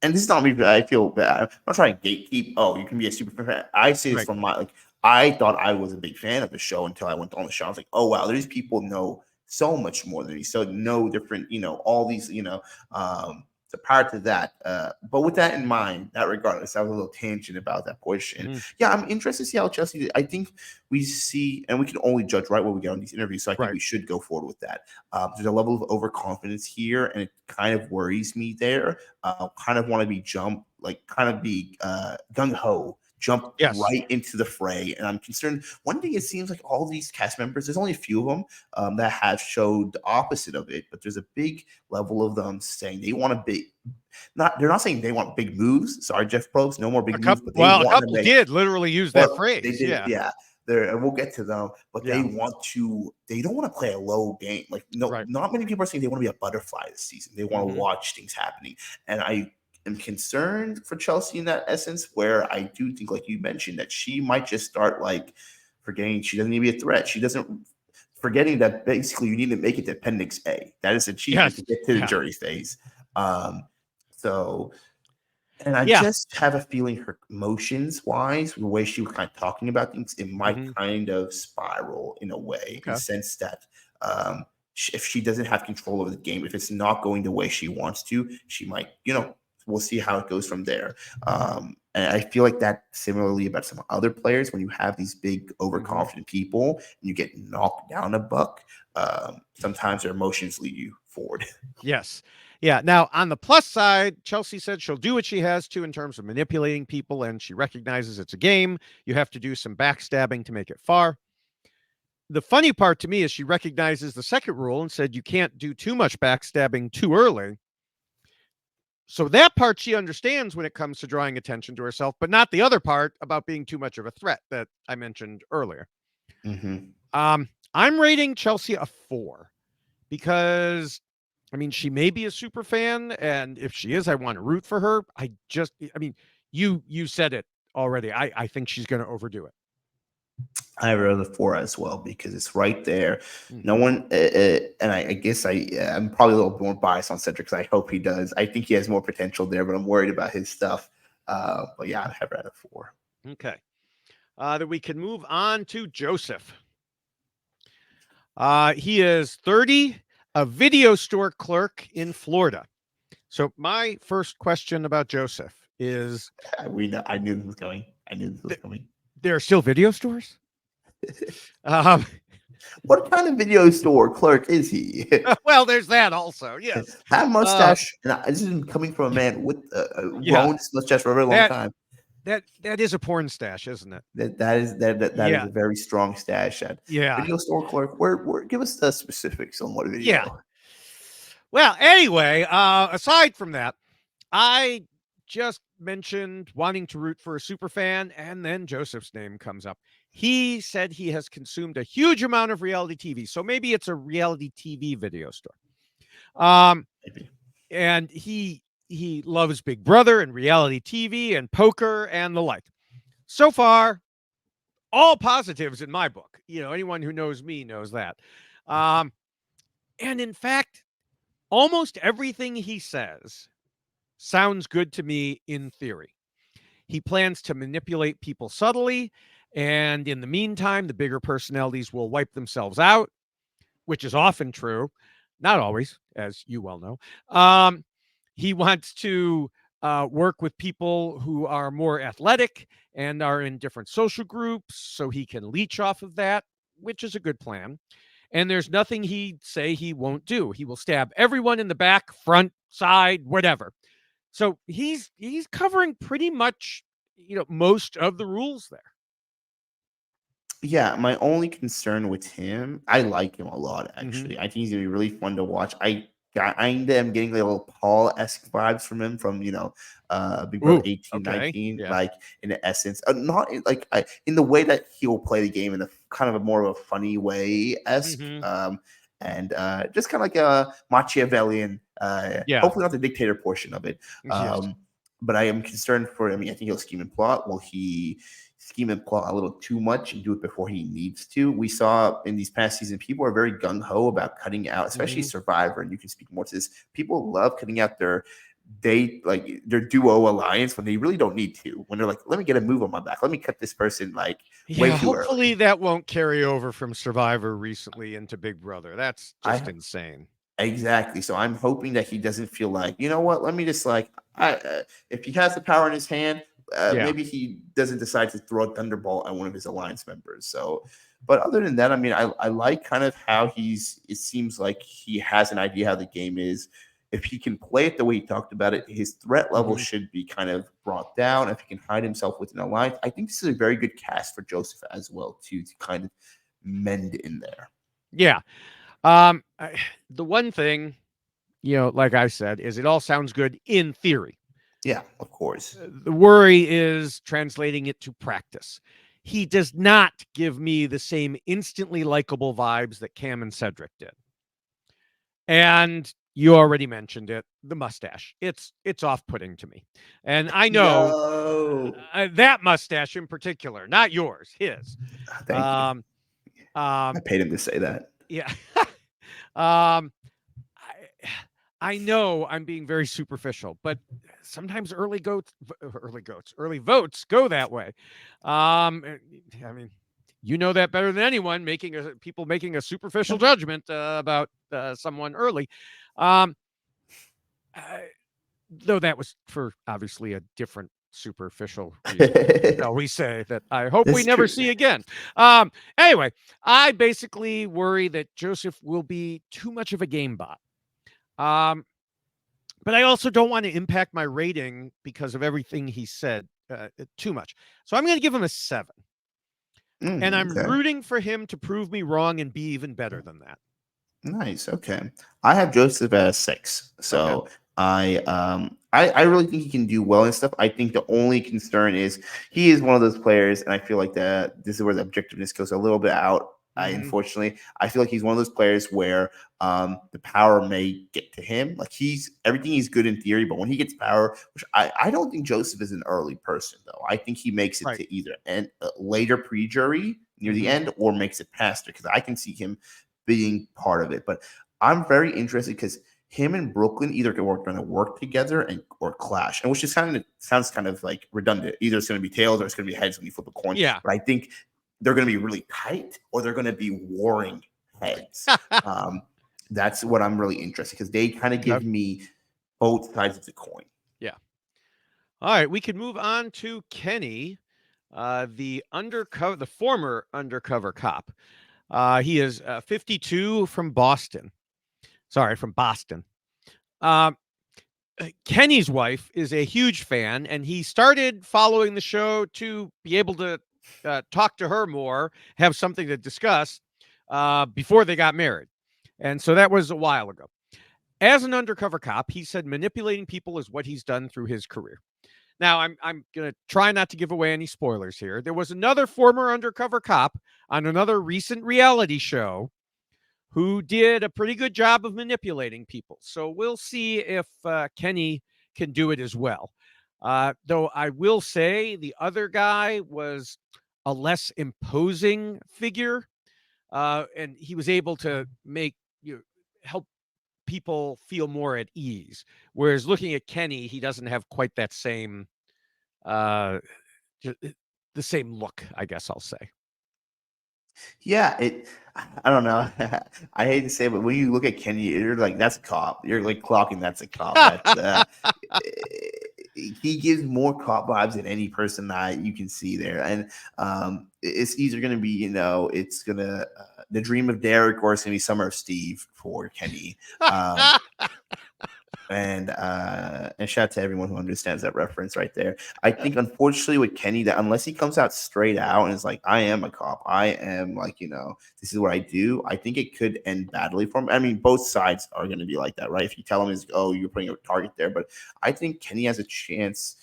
And this is not me, but I feel bad. I'm not trying to gatekeep. Oh, you can be a super fan. I say this from my, I thought I was a big fan of the show until I went on the show. I was like, oh, wow, these people know so much more than me. So no different, all these, So prior to that, but with that in mind, that regardless, I was a little tangent about that portion. Mm-hmm. Yeah, I'm interested to see how Chelsea. I think we see, and we can only judge right what we get on these interviews. So I think we should go forward with that. There's a level of overconfidence here, and it kind of worries me there. Kind of want to be gung ho. Jump right into the fray. And I'm concerned. One thing, it seems like all these cast members, there's only a few of them that have showed the opposite of it, but there's a big level of them saying they want they're not saying they want big moves. Sorry, Jeff Probst, no more big moves, but a couple did literally use that phrase. They did, yeah. And we'll get to them, but they don't want to play a low game. Like, not many people are saying they want to be a butterfly this season. They want to watch things happening. And I am concerned for Chelsea in that essence, where I do think, like you mentioned, that she might just start forgetting she doesn't need to be a threat. Forgetting that basically you need to make it to Appendix A. That is achievement to get to the jury phase. And I just have a feeling her emotions wise, the way she was kind of talking about things, it might kind of spiral in a way, in the sense that if she doesn't have control over the game, if it's not going the way she wants to, she might, we'll see how it goes from there. And I feel like that similarly about some other players, when you have these big overconfident people and you get knocked down a buck, sometimes their emotions lead you forward. Yes. Yeah. Now, on the plus side, Chelsea said she'll do what she has to in terms of manipulating people, and she recognizes it's a game. You have to do some backstabbing to make it far. The funny part to me is she recognizes the second rule and said you can't do too much backstabbing too early. So that part she understands when it comes to drawing attention to herself, but not the other part about being too much of a threat that I mentioned earlier. I'm rating Chelsea a 4 because, she may be a super fan, and if she is, I want to root for her. You said it already. I think she's going to overdo it. I have a 4 as well because it's right there. No one, and I guess I'm probably a little more biased on Cedric because I hope he does. I think he has more potential there, but I'm worried about his stuff. But yeah, I have it at a 4. Okay. Then we can move on to Joseph. He is 30, a video store clerk in Florida. So my first question about Joseph is... I knew this was coming. There are still video stores? What kind of video store clerk is he? Well, there's that also. Yes, that mustache. This is coming from a man with a grown mustache for a very long time. That is a porn stash, isn't it? That is a very strong stash. Video store clerk. Where? Give us the specifics on what video. Yeah. Well, anyway, aside from that, I just mentioned wanting to root for a super fan, and then Joseph's name comes up. He said he has consumed a huge amount of reality TV, so maybe it's a reality TV video store. Maybe. And he loves Big Brother and reality TV and poker and the like. So far, all positives in my book. Anyone who knows me knows that. And in fact, almost everything he says sounds good to me in theory. He plans to manipulate people subtly, and in the meantime, the bigger personalities will wipe themselves out, which is often true. Not always, as you well know. He wants to work with people who are more athletic and are in different social groups so he can leech off of that, which is a good plan. And there's nothing he'd say he won't do. He will stab everyone in the back, front, side, whatever. So he's covering pretty much, most of the rules there. Yeah, my only concern with him, I like him a lot, actually. I think he's going to be really fun to watch. I am getting little Paul-esque vibes from him from, Big Brother 18, 19, like in the essence. Not like in the way that he will play the game in a kind of a more of a funny way-esque. And just kind of like a Machiavellian, hopefully not the dictator portion of it. But I am concerned for him. I think he'll scheme and plot. Will he scheme and plot a little too much and do it before he needs to? We saw in these past seasons, people are very gung-ho about cutting out, especially Survivor, and you can speak more to this. People love cutting out their duo alliance when they really don't need to. When they're like, let me get a move on my back. Let me cut this person way too early. Hopefully that won't carry over from Survivor recently into Big Brother. That's just insane. Exactly. So I'm hoping that he doesn't feel like, you know what, let me just like, if he has the power in his hand, Yeah. maybe he doesn't decide to throw a thunderbolt at one of his alliance members. So, but other than that, I mean, I like kind of how it seems like he has an idea how the game is. If he can play it the way he talked about it, his threat level should be kind of brought down. If he can hide himself within a alliance, I think this is a very good cast for Joseph as well, too, to kind of mend in there. Yeah. The one thing, like I said, is it all sounds good in theory. Yeah, of course. The worry is translating it to practice. He does not give me the same instantly likable vibes that Cam and Cedric did. And you already mentioned it, the mustache. It's off-putting to me. And I know that mustache in particular, not yours, his. Thank you. I paid him to say that. Yeah. I know I'm being very superficial, but sometimes early votes go that way. I mean, you know that better than anyone. People making a superficial judgment about someone early, though that was for obviously a different superficial reason, shall we say, that I hope we never see again. Anyway, I basically worry that Joseph will be too much of a game bot. But I also don't want to impact my rating because of everything he said too much. So I'm going to give him a 7. And I'm rooting for him to prove me wrong and be even better than that. Nice. Okay. I have Joseph at a 6. So okay. I really think he can do well and stuff. I think the only concern is he is one of those players, and I feel like that this is where the objectiveness goes a little bit out. Unfortunately, I feel like he's one of those players where the power may get to him. Like everything he's good in theory, but when he gets power, which I don't think Joseph is an early person though. I think he makes it to either later pre-jury near the end or makes it past it, because I can see him being part of it. But I'm very interested because him and Brooklyn either going to work together or clash, and which just sounds kind of like redundant. Either it's going to be tails or it's going to be heads when you flip a coin. Yeah, but I think they're going to be really tight or they're going to be warring heads. That's what I'm really interested, because they kind of give me both sides of the coin. Yeah. All right, we can move on to Kenny, the former undercover cop. He is 52 from Boston. Sorry, from Boston. Kenny's wife is a huge fan, and he started following the show to be able to talk to her more, have something to discuss before they got married. And so that was a while ago. As an undercover cop, he said manipulating people is what he's done through his career. Now, I'm going to try not to give away any spoilers here. There was another former undercover cop on another recent reality show who did a pretty good job of manipulating people. So we'll see if Kenny can do it as well. Though I will say the other guy was a less imposing figure, and he was able to help people feel more at ease. Whereas looking at Kenny, he doesn't have quite that same, the same look, I guess I'll say. Yeah, I don't know. I hate to say it, but when you look at Kenny, you're like, that's a cop. You're like clocking, that's a cop. That's, he gives more cop vibes than any person that you can see there. And it's either going to be, it's going to the dream of Derek, or it's going to be Summer of Steve for Kenny. And shout out to everyone who understands that reference right there. I think, unfortunately, with Kenny, that unless he comes out straight out and is like, I am a cop, I am like, this is what I do, I think it could end badly for him. I mean, both sides are going to be like that, right? If you tell him, oh, you're putting a target there. But I think Kenny has a chance.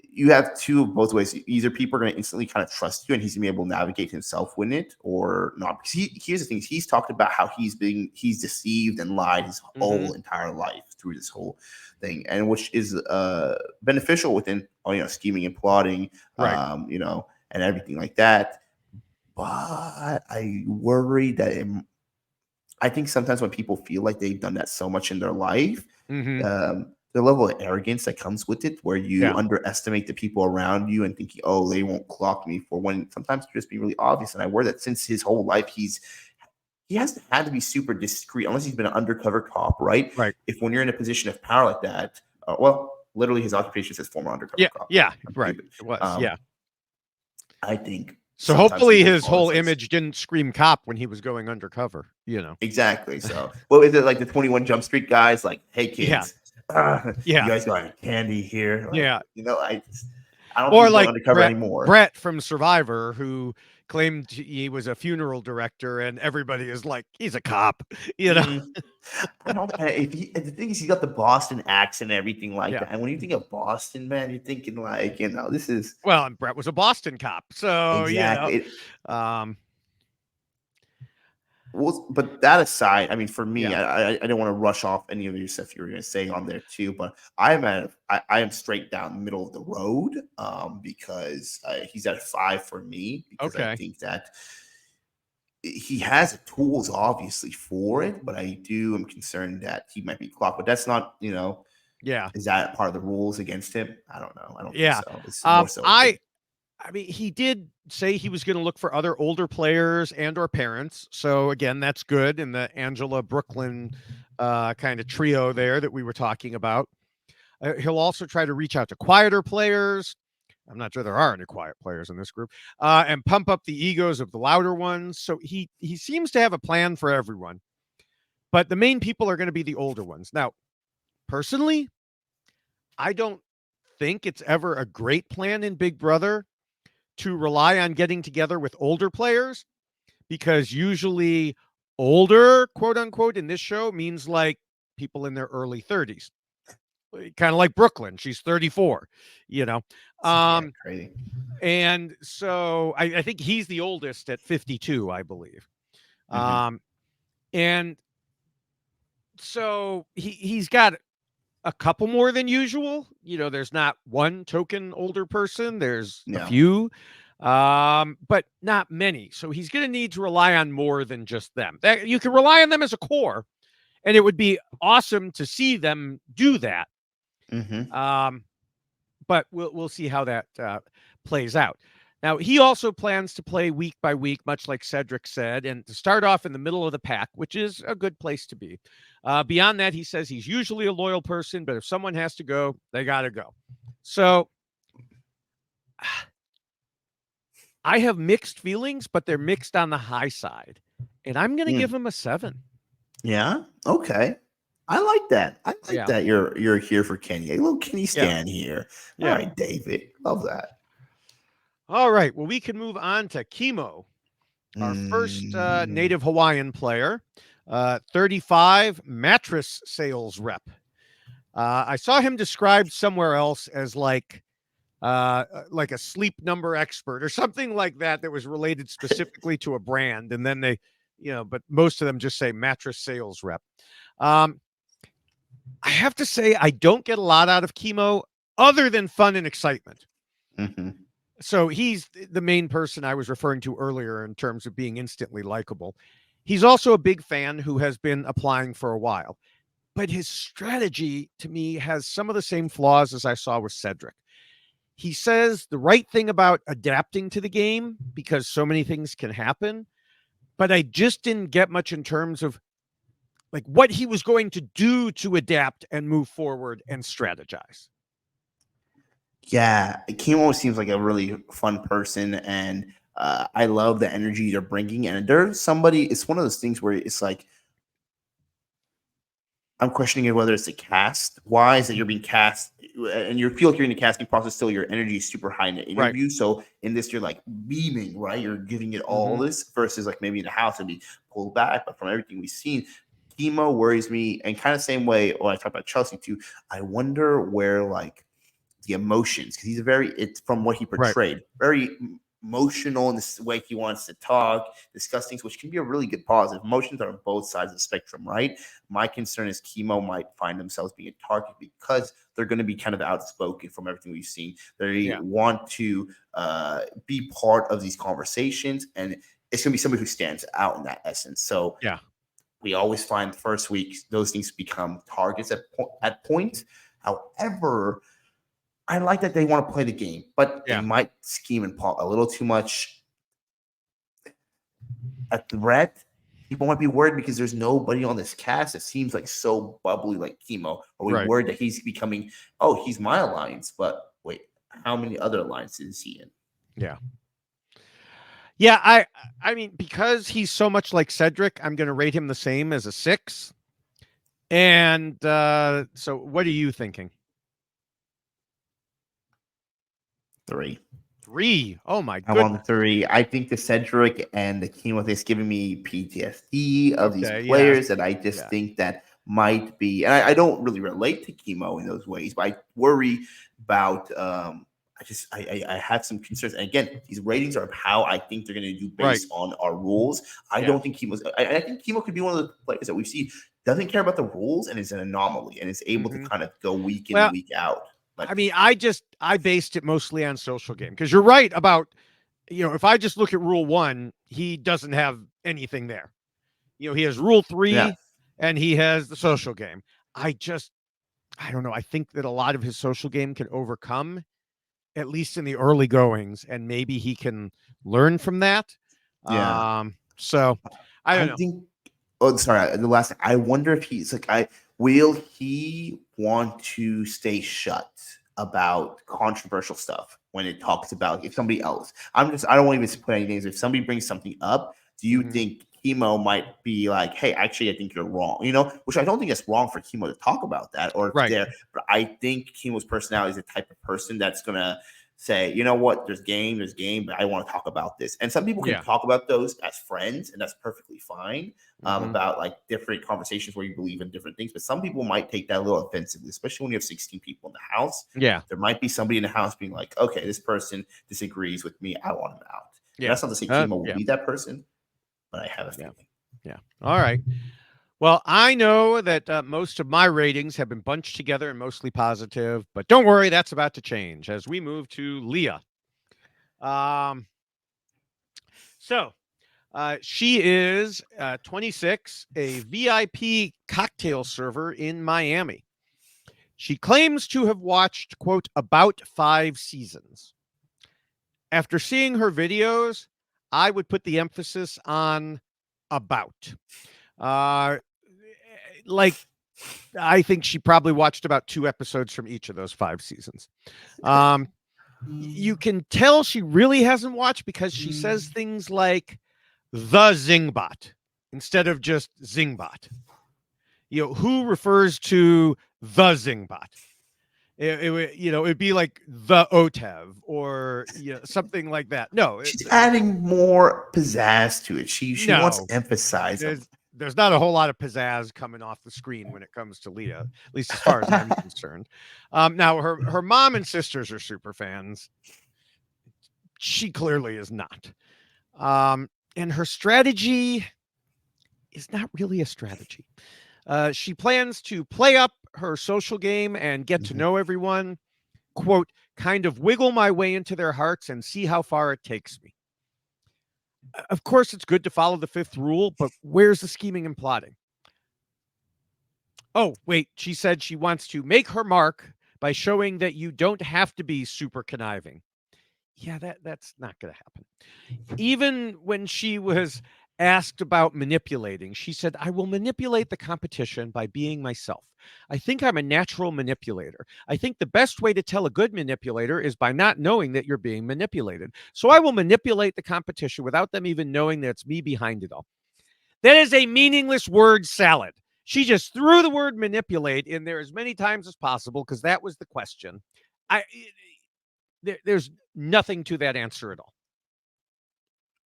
You have two of both ways. Either people are going to instantly kind of trust you and he's going to be able to navigate himself with it, or not. Because here's the thing. He's talked about how he's deceived and lied his whole entire life through this whole thing, and which is beneficial within, scheming and plotting, right. And everything like that. But I worry that I think sometimes when people feel like they've done that so much in their life, the level of arrogance that comes with it, where you underestimate the people around you and thinking, oh, they won't clock me, for when sometimes it just be really obvious. And I worry that since his whole life he's he hasn't had to be super discreet unless he's been an undercover cop, right? Right. If when you're in a position of power like that, well, literally his occupation says former undercover cop. Yeah, right. It was, yeah. I think so. Hopefully, his whole image didn't scream cop when he was going undercover. Exactly. So, what is it like the 21 Jump Street guys? Like, hey kids, yeah. you guys got any candy here? Like, yeah. I don't or think he's like going undercover anymore. Brett from Survivor, who claimed he was a funeral director, and everybody is like, he's a cop. I don't. The thing is, he got the Boston accent and everything like that. And when you think of Boston, man, you're thinking like, this is and Brett was a Boston cop, so exactly. Well, but that aside, I mean, for me, I don't want to rush off any of your stuff you were going to say on there too. But I am straight down middle of the road, because he's at 5 for me, because I think that he has the tools obviously for it, but I am concerned that he might be clocked. But that's not, is that part of the rules against him? I don't know. I don't think so. It's more so. I mean, he did say he was going to look for other older players and or parents. So again, that's good in the Angela Brooklyn kind of trio there that we were talking about. He'll also try to reach out to quieter players. I'm not sure there are any quiet players in this group, and pump up the egos of the louder ones. So he seems to have a plan for everyone, but the main people are going to be the older ones. Now, personally, I don't think it's ever a great plan in Big Brother to rely on getting together with older players, because usually older, quote unquote, in this show means like people in their early 30s, kind of like Brooklyn. She's 34, crazy. And so I think he's the oldest at 52, I believe. And so he's got a couple more than usual. There's not one token older person. There's a few, but not many. So he's going to need to rely on more than just them. You can rely on them as a core, and it would be awesome to see them do that. But we'll see how that plays out. Now, he also plans to play week by week, much like Cedric said, and to start off in the middle of the pack, which is a good place to be. Beyond that, he says he's usually a loyal person, but if someone has to go, they got to go. So I have mixed feelings, but they're mixed on the high side. And I'm going to give him a 7. Yeah. Okay. I like that. I like that you're here for Kenny. A little Kenny stan here. All right, David. Love that. All right. Well, we can move on to Chemo, our first native Hawaiian player, 35, mattress sales rep. I saw him described somewhere else as like a sleep number expert or something like that was related specifically to a brand. And then they, but most of them just say mattress sales rep. I have to say, I don't get a lot out of Chemo other than fun and excitement. So he's the main person I was referring to earlier in terms of being instantly likable. He's also a big fan who has been applying for a while, but his strategy to me has some of the same flaws as I saw with Cedric. He says the right thing about adapting to the game because so many things can happen, but I just didn't get much in terms of like what he was going to do to adapt and move forward and strategize. Yeah, Kimo seems like a really fun person, and I love the energy they're bringing. And there's somebody, it's one of those things where it's like, I'm questioning whether it's the cast. Why is that you're being cast and you feel like you're in the casting process still, your energy is super high in the interview. Right. So in this, you're like beaming, right? You're giving it all this versus like maybe in the house and be pulled back. But from everything we've seen, Chemo worries me, and kind of same way when I talk about Chelsea too. I wonder where like the emotions, because he's it's from what he portrayed, very emotional in this way he wants to talk, discuss things, which can be a really good positive. Emotions are on both sides of the spectrum, right? My concern is Chemo might find themselves being a target because they're going to be kind of outspoken from everything we've seen. They want to be part of these conversations, and it's going to be somebody who stands out in that essence. So we always find the first week those things become targets at points. However, I like that they want to play the game, but they might scheme and plot a little too much. A threat people might be worried because there's nobody on this cast that seems like so bubbly like Chemo. Are we Right. worried that he's becoming, oh, he's my alliance, but wait, how many other alliances is he in? Yeah. Yeah, I mean, because he's so much like Cedric, I'm going to rate him the same as a 6. And so what are you thinking? 3. 3. Oh my I'm goodness. on 3. I think the Cedric and the Chemo thing is giving me PTSD of these Okay, players that I just think that might be, and I don't really relate to Chemo in those ways, but I worry about I have some concerns. And again, these ratings are how I think they're going to do based on our rules. I don't think Chemo's. I think Chemo could be one of the players that we see doesn't care about the rules and is an anomaly and is able to kind of go week in, week out. I mean, I based it mostly on social game because you're right about, if I just look at rule 1, he doesn't have anything there. He has rule 3 and he has the social game. I don't know. I think that a lot of his social game can overcome, at least in the early goings, and maybe he can learn from that. So I don't know. Think, the last thing, I wonder if he's like, will he want to stay shut about controversial stuff when it talks about if somebody else, I don't want to even put any names. If somebody brings something up, do you think Chemo might be like, hey, actually, I think you're wrong, which I don't think it's wrong for Chemo to talk about that or there, but I think Chemo's personality is the type of person that's going to say, you know what, there's game, but I want to talk about this. And some people can talk about those as friends, and that's perfectly fine. About like different conversations where you believe in different things, but some people might take that a little offensively, especially when you have 16 people in the house. There might be somebody in the house being like, okay, this person disagrees with me, I want him out. And that's not to say Chemo will be that person, but I have a feeling. All right. Well, I know that most of my ratings have been bunched together and mostly positive, but don't worry, that's about to change as we move to Leah. She is 26, a VIP cocktail server in Miami. She claims to have watched, quote, about 5 seasons. After seeing her videos, I would put the emphasis on about. I think she probably watched about 2 episodes from each of those 5 seasons. You can tell she really hasn't watched because she says things like the Zingbot instead of just Zingbot. Who refers to the Zingbot? It'd be like the OTEV or something like that. No, she's adding more pizzazz to it. She wants to emphasize it. There's not a whole lot of pizzazz coming off the screen when it comes to Leah, at least as far as I'm concerned. Now, her mom and sisters are super fans. She clearly is not. And her strategy is not really a strategy. She plans to play up her social game and get to know everyone, quote, kind of wiggle my way into their hearts and see how far it takes me. Of course, it's good to follow the 5th rule, but where's the scheming and plotting? Oh, wait, she said she wants to make her mark by showing that you don't have to be super conniving. Yeah, that's not going to happen. Even when she was asked about manipulating, she said, I will manipulate the competition by being myself. I think I'm a natural manipulator. I think the best way to tell a good manipulator is by not knowing that you're being manipulated. So I will manipulate the competition without them even knowing that it's me behind it all. That is a meaningless word salad. She just threw the word manipulate in there as many times as possible because that was the question. There's nothing to that answer at all.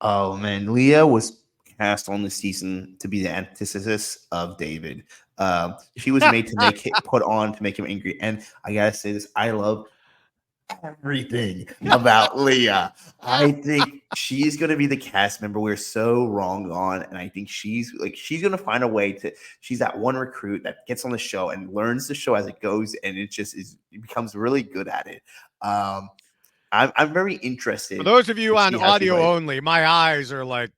Oh man, Leah was cast on the season to be the antithesis of David. She was made to put on to make him angry, and I gotta say this: I love everything about Leah. I think she's gonna be the cast member we're so wrong on, and I think she's gonna find a way to. She's that one recruit that gets on the show and learns the show as it goes, and it becomes really good at it. I'm very interested. For those of you on audio only, my eyes are like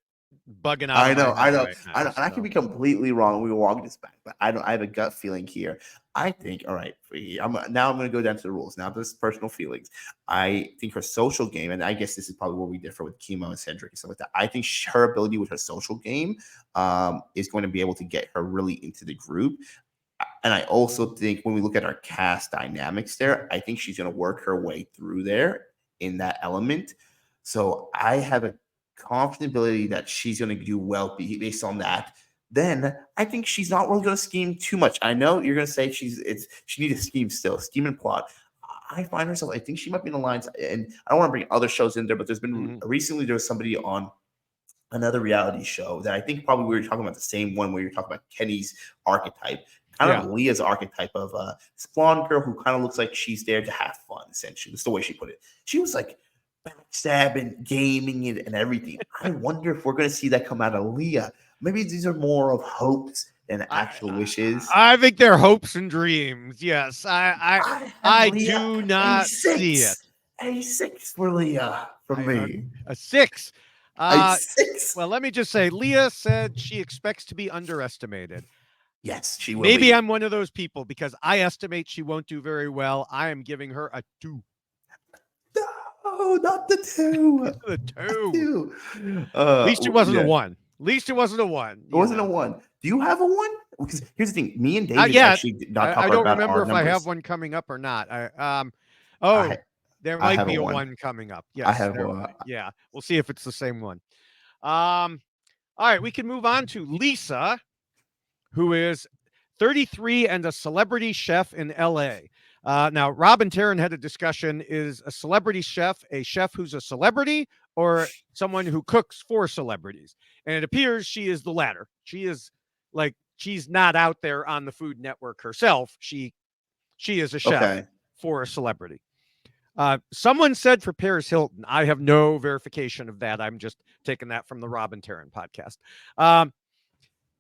bugging out I of my know, head I know, right I now. know, and I could So. be completely wrong. We will walk this back, but I don't. I have a gut feeling here. I think, all right, I'm going to go down to the rules. Now, this is personal feelings. I think her social game, and I guess this is probably where we differ with Chemo and Cedric and stuff like that. I think her ability with her social game is going to be able to get her really into the group. And I also think when we look at our cast dynamics there, I think she's going to work her way through there in that element. So I have a confident ability that she's going to do well based on that. Then I think she's not really going to scheme too much. I know you're going to say she needs to scheme still, scheme and plot. I find herself, I think she might be in the lines, and I don't want to bring other shows in there, but there's been recently there was somebody on another reality show that I think probably we were talking about the same one where you're talking about Kenny's archetype, kind of Leah's archetype of a blonde girl who kind of looks like she's there to have fun, essentially. That's the way she put it. She was like backstabbing, gaming, and everything. I wonder if we're going to see that come out of Leah. Maybe these are more of hopes than actual wishes. I think they're hopes and dreams. Yes, I do not see it. A 6 for Leah from me. A 6. A 6. Well, let me just say, Leah said she expects to be underestimated. Yes, she will. Maybe I'm one of those people because I estimate she won't do very well. I am giving her a 2. No, not the 2. The 2. At least it wasn't a 1. At least it wasn't a 1. It wasn't a 1. Do you have a 1? Because here's the thing: me and David actually did not talk about our numbers. I don't remember if I have one coming up or not. There might be a 1 coming up. Yes, I have one. Yeah, we'll see if it's the same one. All right, we can move on to Lisa, who is 33 and a celebrity chef in L.A. Now, Rob and Taryn had a discussion. Is a celebrity chef a chef who's a celebrity or someone who cooks for celebrities? And it appears she is the latter. She is like, she's not out there on the Food Network herself. She is a chef for a celebrity. Someone said for Paris Hilton. I have no verification of that. I'm just taking that from the Rob and Taryn podcast.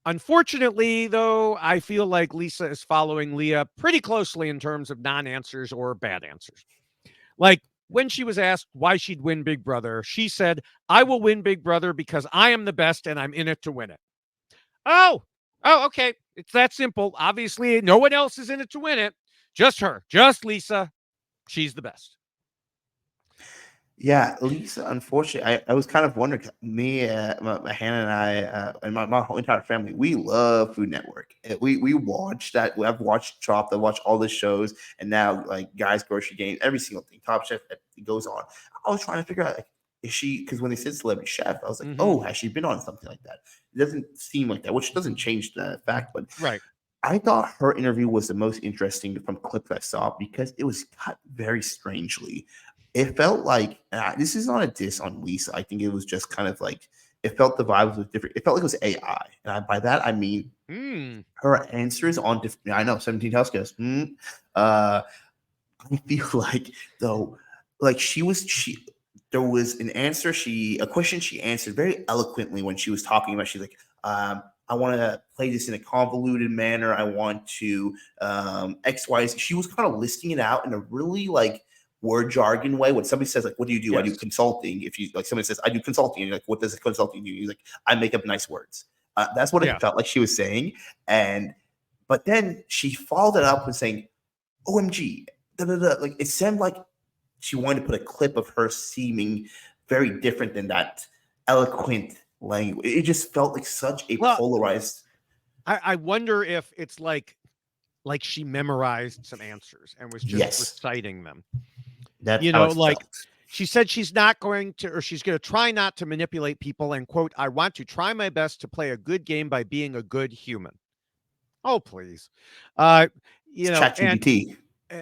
Unfortunately, though, I feel like Lisa is following Leah pretty closely in terms of non-answers or bad answers. Like when she was asked why she'd win Big Brother, she said, I will win Big Brother because I am the best and I'm in it to win it. Oh, okay. It's that simple. Obviously, no one else is in it to win it. Just her, just Lisa. She's the best. Yeah, Lisa, unfortunately, I was kind of wondering, me, my Hannah and I, and my whole entire family, we love Food Network. We watch that. I've watched Chopped, I've watched all the shows, and now like Guys Grocery Game, every single thing, Top Chef, it goes on. I was trying to figure out, like, is she, because when they said celebrity chef, I was like, oh, has she been on something like that? It doesn't seem like that, which doesn't change the fact, but I thought her interview was the most interesting from clips I saw because it was cut very strangely. It felt like this is not a diss on Lisa. I think it was just kind of like it felt the vibes was different. It felt like it was AI, and by that I mean her answers on different. I know 17 healthcares. I feel like though, like there was an answer a question she answered very eloquently when she was talking about. She's like, I want to play this in a convoluted manner. I want to X, Y. She was kind of listing it out in a really like word jargon way. When somebody says like, what do you do? I do consulting. If you like somebody says I do consulting and you're like, what does a consulting do? You're like, I make up nice words. That's what it felt like she was saying. But then she followed it up with saying, OMG, like it sounded like she wanted to put a clip of her seeming very different than that eloquent language. It just felt like such a polarized. I wonder if it's like she memorized some answers and was just reciting them. That's how it like felt. She said she's not going to, or she's going to try not to manipulate people and quote, I want to try my best to play a good game by being a good human. Oh, please. ChatGPT.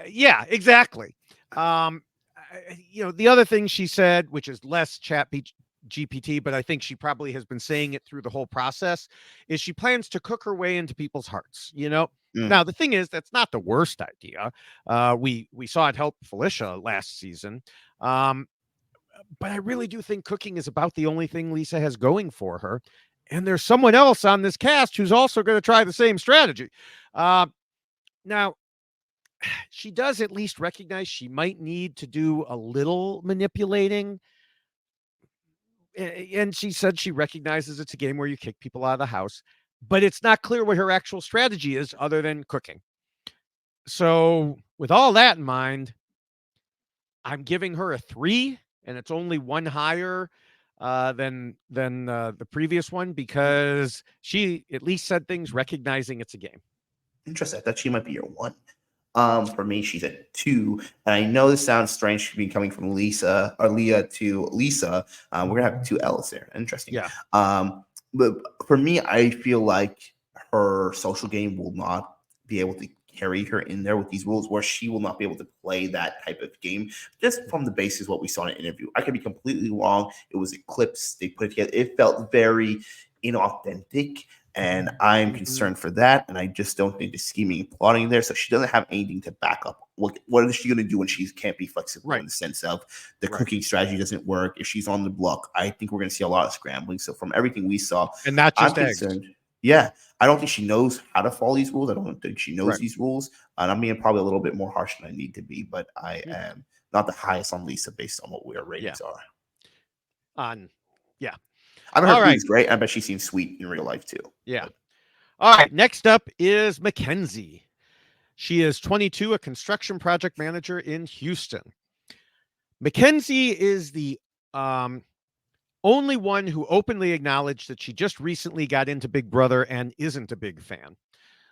Yeah, exactly. The other thing she said, which is less GPT, but I think she probably has been saying it through the whole process, is she plans to cook her way into people's hearts. Now, the thing is, that's not the worst idea. We saw it help Felicia last season. But I really do think cooking is about the only thing Lisa has going for her. And there's someone else on this cast who's also going to try the same strategy. Now, she does at least recognize she might need to do a little manipulating. And she said she recognizes it's a game where you kick people out of the house, but it's not clear what her actual strategy is other than cooking. So with all that in mind, I'm giving her a 3, and it's only one higher than the previous one because she at least said things recognizing it's a game. Interesting. I thought she might be your 1. For me, she's at 2, and I know this sounds strange to be coming from Lisa or Leah to Lisa. We're gonna have 2 L's there. Interesting. Yeah. But for me, I feel like her social game will not be able to carry her in there with these rules, where she will not be able to play that type of game just from the basis of what we saw in an interview. I could be completely wrong. It was clips they put together. It felt very inauthentic. And I'm concerned for that. And I just don't think the scheming and plotting there. So she doesn't have anything to back up. What is she going to do when she can't be flexible in the sense of the cooking strategy doesn't work? If she's on the block, I think we're going to see a lot of scrambling. So from everything we saw, and not just I'm eggs. concerned. Yeah, I don't think she knows how to follow these rules. I don't think she knows these rules. And I'm being probably a little bit more harsh than I need to be. But I am not the highest on Lisa based on what our ratings are. I mean, her food is great. I bet she seems sweet in real life, too. Yeah. All right. Next up is Mackenzie. She is 22, a construction project manager in Houston. Mackenzie is the only one who openly acknowledged that she just recently got into Big Brother and isn't a big fan.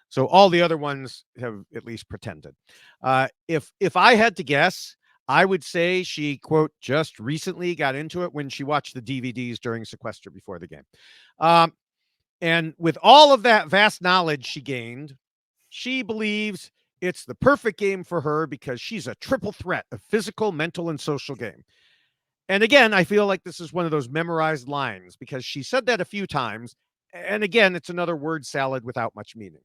So all the other ones have at least pretended. If I had to guess, I would say she, quote, just recently got into it when she watched the DVDs during sequester before the game. And with all of that vast knowledge she gained, she believes it's the perfect game for her because she's a triple threat of physical, mental, and social game. And again, I feel like this is one of those memorized lines because she said that a few times. And again, it's another word salad without much meaning.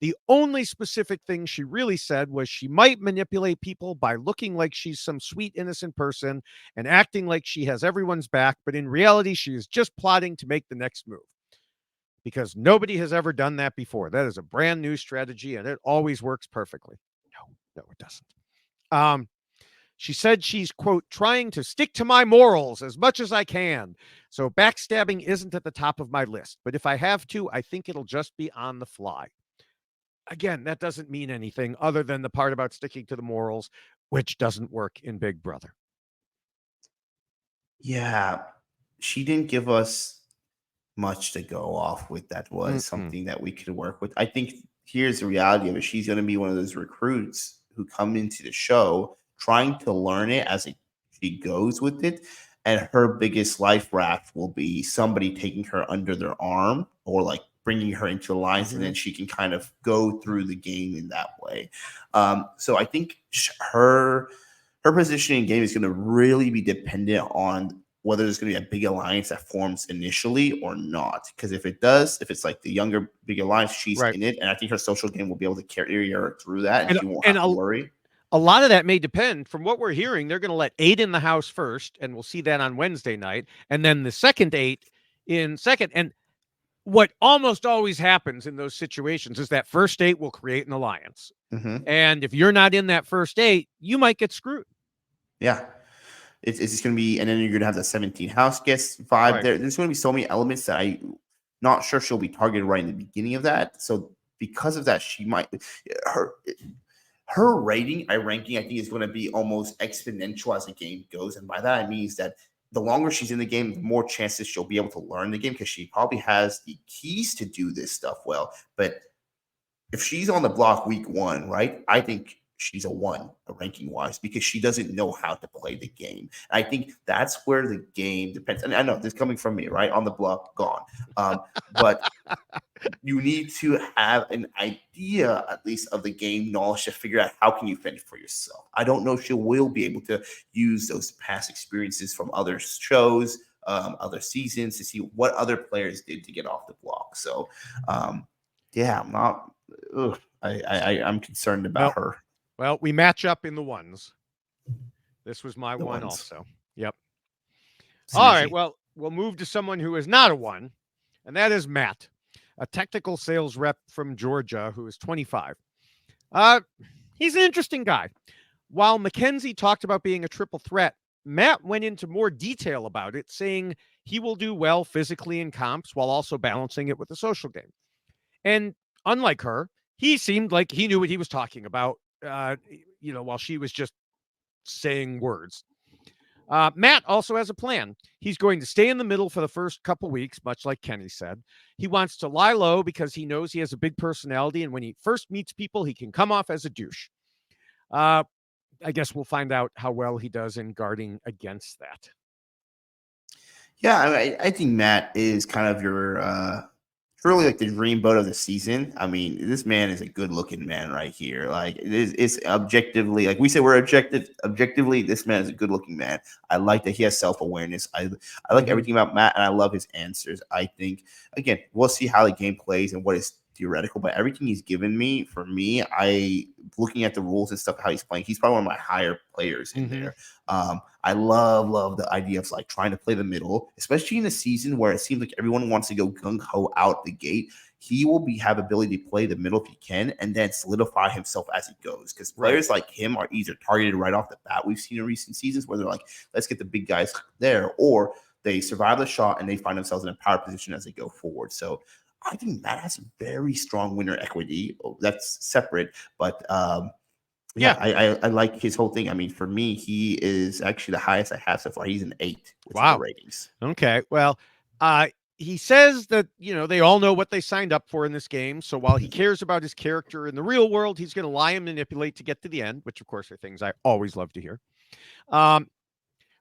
The only specific thing she really said was she might manipulate people by looking like she's some sweet, innocent person and acting like she has everyone's back. But in reality, she is just plotting to make the next move because nobody has ever done that before. That is a brand new strategy and it always works perfectly. No, it doesn't. She said she's, quote, trying to stick to my morals as much as I can. So backstabbing isn't at the top of my list. But if I have to, I think it'll just be on the fly. Again, that doesn't mean anything other than the part about sticking to the morals, which doesn't work in Big Brother. Yeah, she didn't give us much to go off with. That was something that we could work with. I think here's the reality of it. She's going to be one of those recruits who come into the show trying to learn it as she goes with it. And her biggest life raft will be somebody taking her under their arm or like bringing her into the lines, and then she can kind of go through the game in that way. So I think her positioning in game is going to really be dependent on whether there's going to be a big alliance that forms initially or not. Because if it does, if it's like the younger, big alliance, she's in it. And I think her social game will be able to carry her through that, and she won't have to worry. A lot of that may depend. From what we're hearing, they're going to let 8 in the house first, and we'll see that on Wednesday night. And then the second 8 in second. And what almost always happens in those situations is that first 8 will create an alliance. And if you're not in that first 8, you might get screwed. Yeah. It's just going to be, and then you're going to have the 17 house guest vibe there. There's going to be so many elements that I'm not sure she'll be targeted right in the beginning of that. So because of that, she might, her ranking, I think, is going to be almost exponential as the game goes. And by that, I mean that the longer she's in the game, the more chances she'll be able to learn the game because she probably has the keys to do this stuff well. But if she's on the block week 1, right, I think she's a 1 ranking wise because she doesn't know how to play the game. And I think that's where the game depends. And I know this coming from me, right, on the block, gone. But you need to have an idea at least of the game knowledge to figure out how can you fend for yourself. I don't know if she will be able to use those past experiences from other shows, other seasons to see what other players did to get off the block. So, yeah, I'm not. I'm concerned about her. Well, we match up in the 1s. This was my 1 also. Yep. Synergy. All right. Well, we'll move to someone who is not a 1, and that is Matt, a technical sales rep from Georgia who is 25. He's an interesting guy. While Mackenzie talked about being a triple threat, Matt went into more detail about it, saying he will do well physically in comps while also balancing it with the social game. And unlike her, he seemed like he knew what he was talking about, while she was just saying words. Matt also has a plan. He's going to stay in the middle for the first couple weeks, much like Kenny said. He wants to lie low because he knows he has a big personality, and when he first meets people, he can come off as a douche. I guess we'll find out how well he does in guarding against that. Yeah, I think Matt is kind of your truly like the dreamboat of the season. I mean, this man is a good-looking man right here. Like it's objectively, like we say, we're objectively. This man is a good-looking man. I like that he has self-awareness. I like everything about Matt, and I love his answers. I think again, we'll see how the game plays and what is theoretical, but everything he's given me, for me, looking at the rules and stuff, how he's playing, he's probably one of my higher players in there. I love the idea of like trying to play the middle, especially in a season where it seems like everyone wants to go gung-ho out the gate. He will have ability to play the middle if he can, and then solidify himself as he goes. Because players like him are either targeted right off the bat. We've seen in recent seasons where they're like, let's get the big guys there, or they survive the shot and they find themselves in a power position as they go forward. So I think Matt has very strong winner equity. That's separate, but I like his whole thing. I mean, for me, he is actually the highest I have so far. He's an 8 with the ratings. Okay, well, he says that they all know what they signed up for in this game. So while he cares about his character in the real world, he's going to lie and manipulate to get to the end, which of course are things I always love to hear.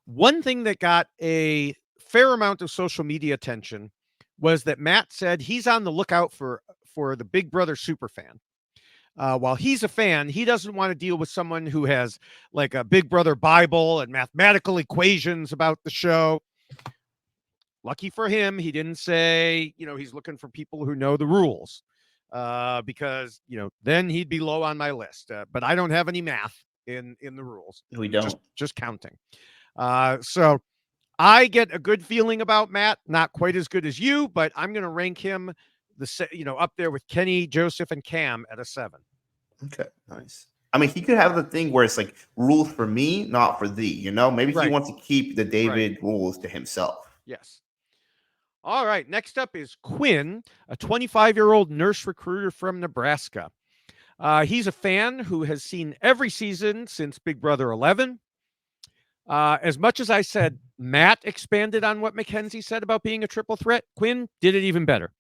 One thing that got a fair amount of social media attention was that Matt said he's on the lookout for the Big Brother superfan. While he's a fan, he doesn't want to deal with someone who has like a Big Brother Bible and mathematical equations about the show. Lucky for him, he didn't say, he's looking for people who know the rules, because, then he'd be low on my list. But I don't have any math in the rules. We don't. Just counting. So I get a good feeling about Matt, not quite as good as you, but I'm going to rank him up there with Kenny, Joseph, and Cam at a 7. Okay, nice. I mean, he could have the thing where it's like rules for me, not for thee. Maybe he wants to keep the David rules to himself. Yes. All right. Next up is Quinn, a 25-year-old nurse recruiter from Nebraska. He's a fan who has seen every season since Big Brother 11. As much as I said, Matt expanded on what Mackenzie said about being a triple threat, Quinn did it even better.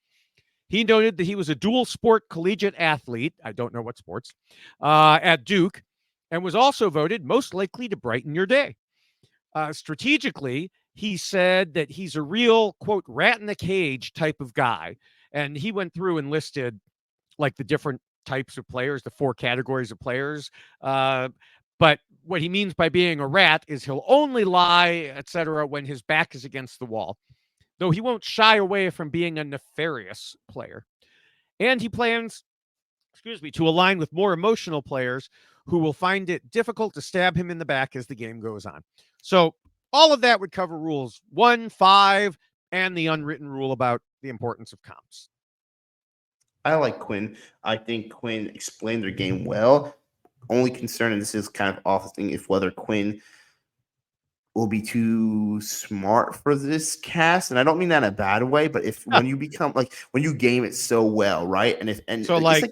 He noted that he was a dual sport collegiate athlete. I don't know what sports, at Duke, and was also voted most likely to brighten your day. Strategically, he said that he's a real, quote, rat in the cage type of guy. And he went through and listed like the different types of players, the 4 categories of players. But what he means by being a rat is he'll only lie, etc., when his back is against the wall, though he won't shy away from being a nefarious player. And he plans, to align with more emotional players who will find it difficult to stab him in the back as the game goes on. So all of that would cover rules 1, 5, and the unwritten rule about the importance of comps. I like Quinn. I think Quinn explained their game well. Only concern, and this is kind of off the thing, if whether Quinn will be too smart for this cast, and I don't mean that in a bad way, but if when you become when you game it so well, right?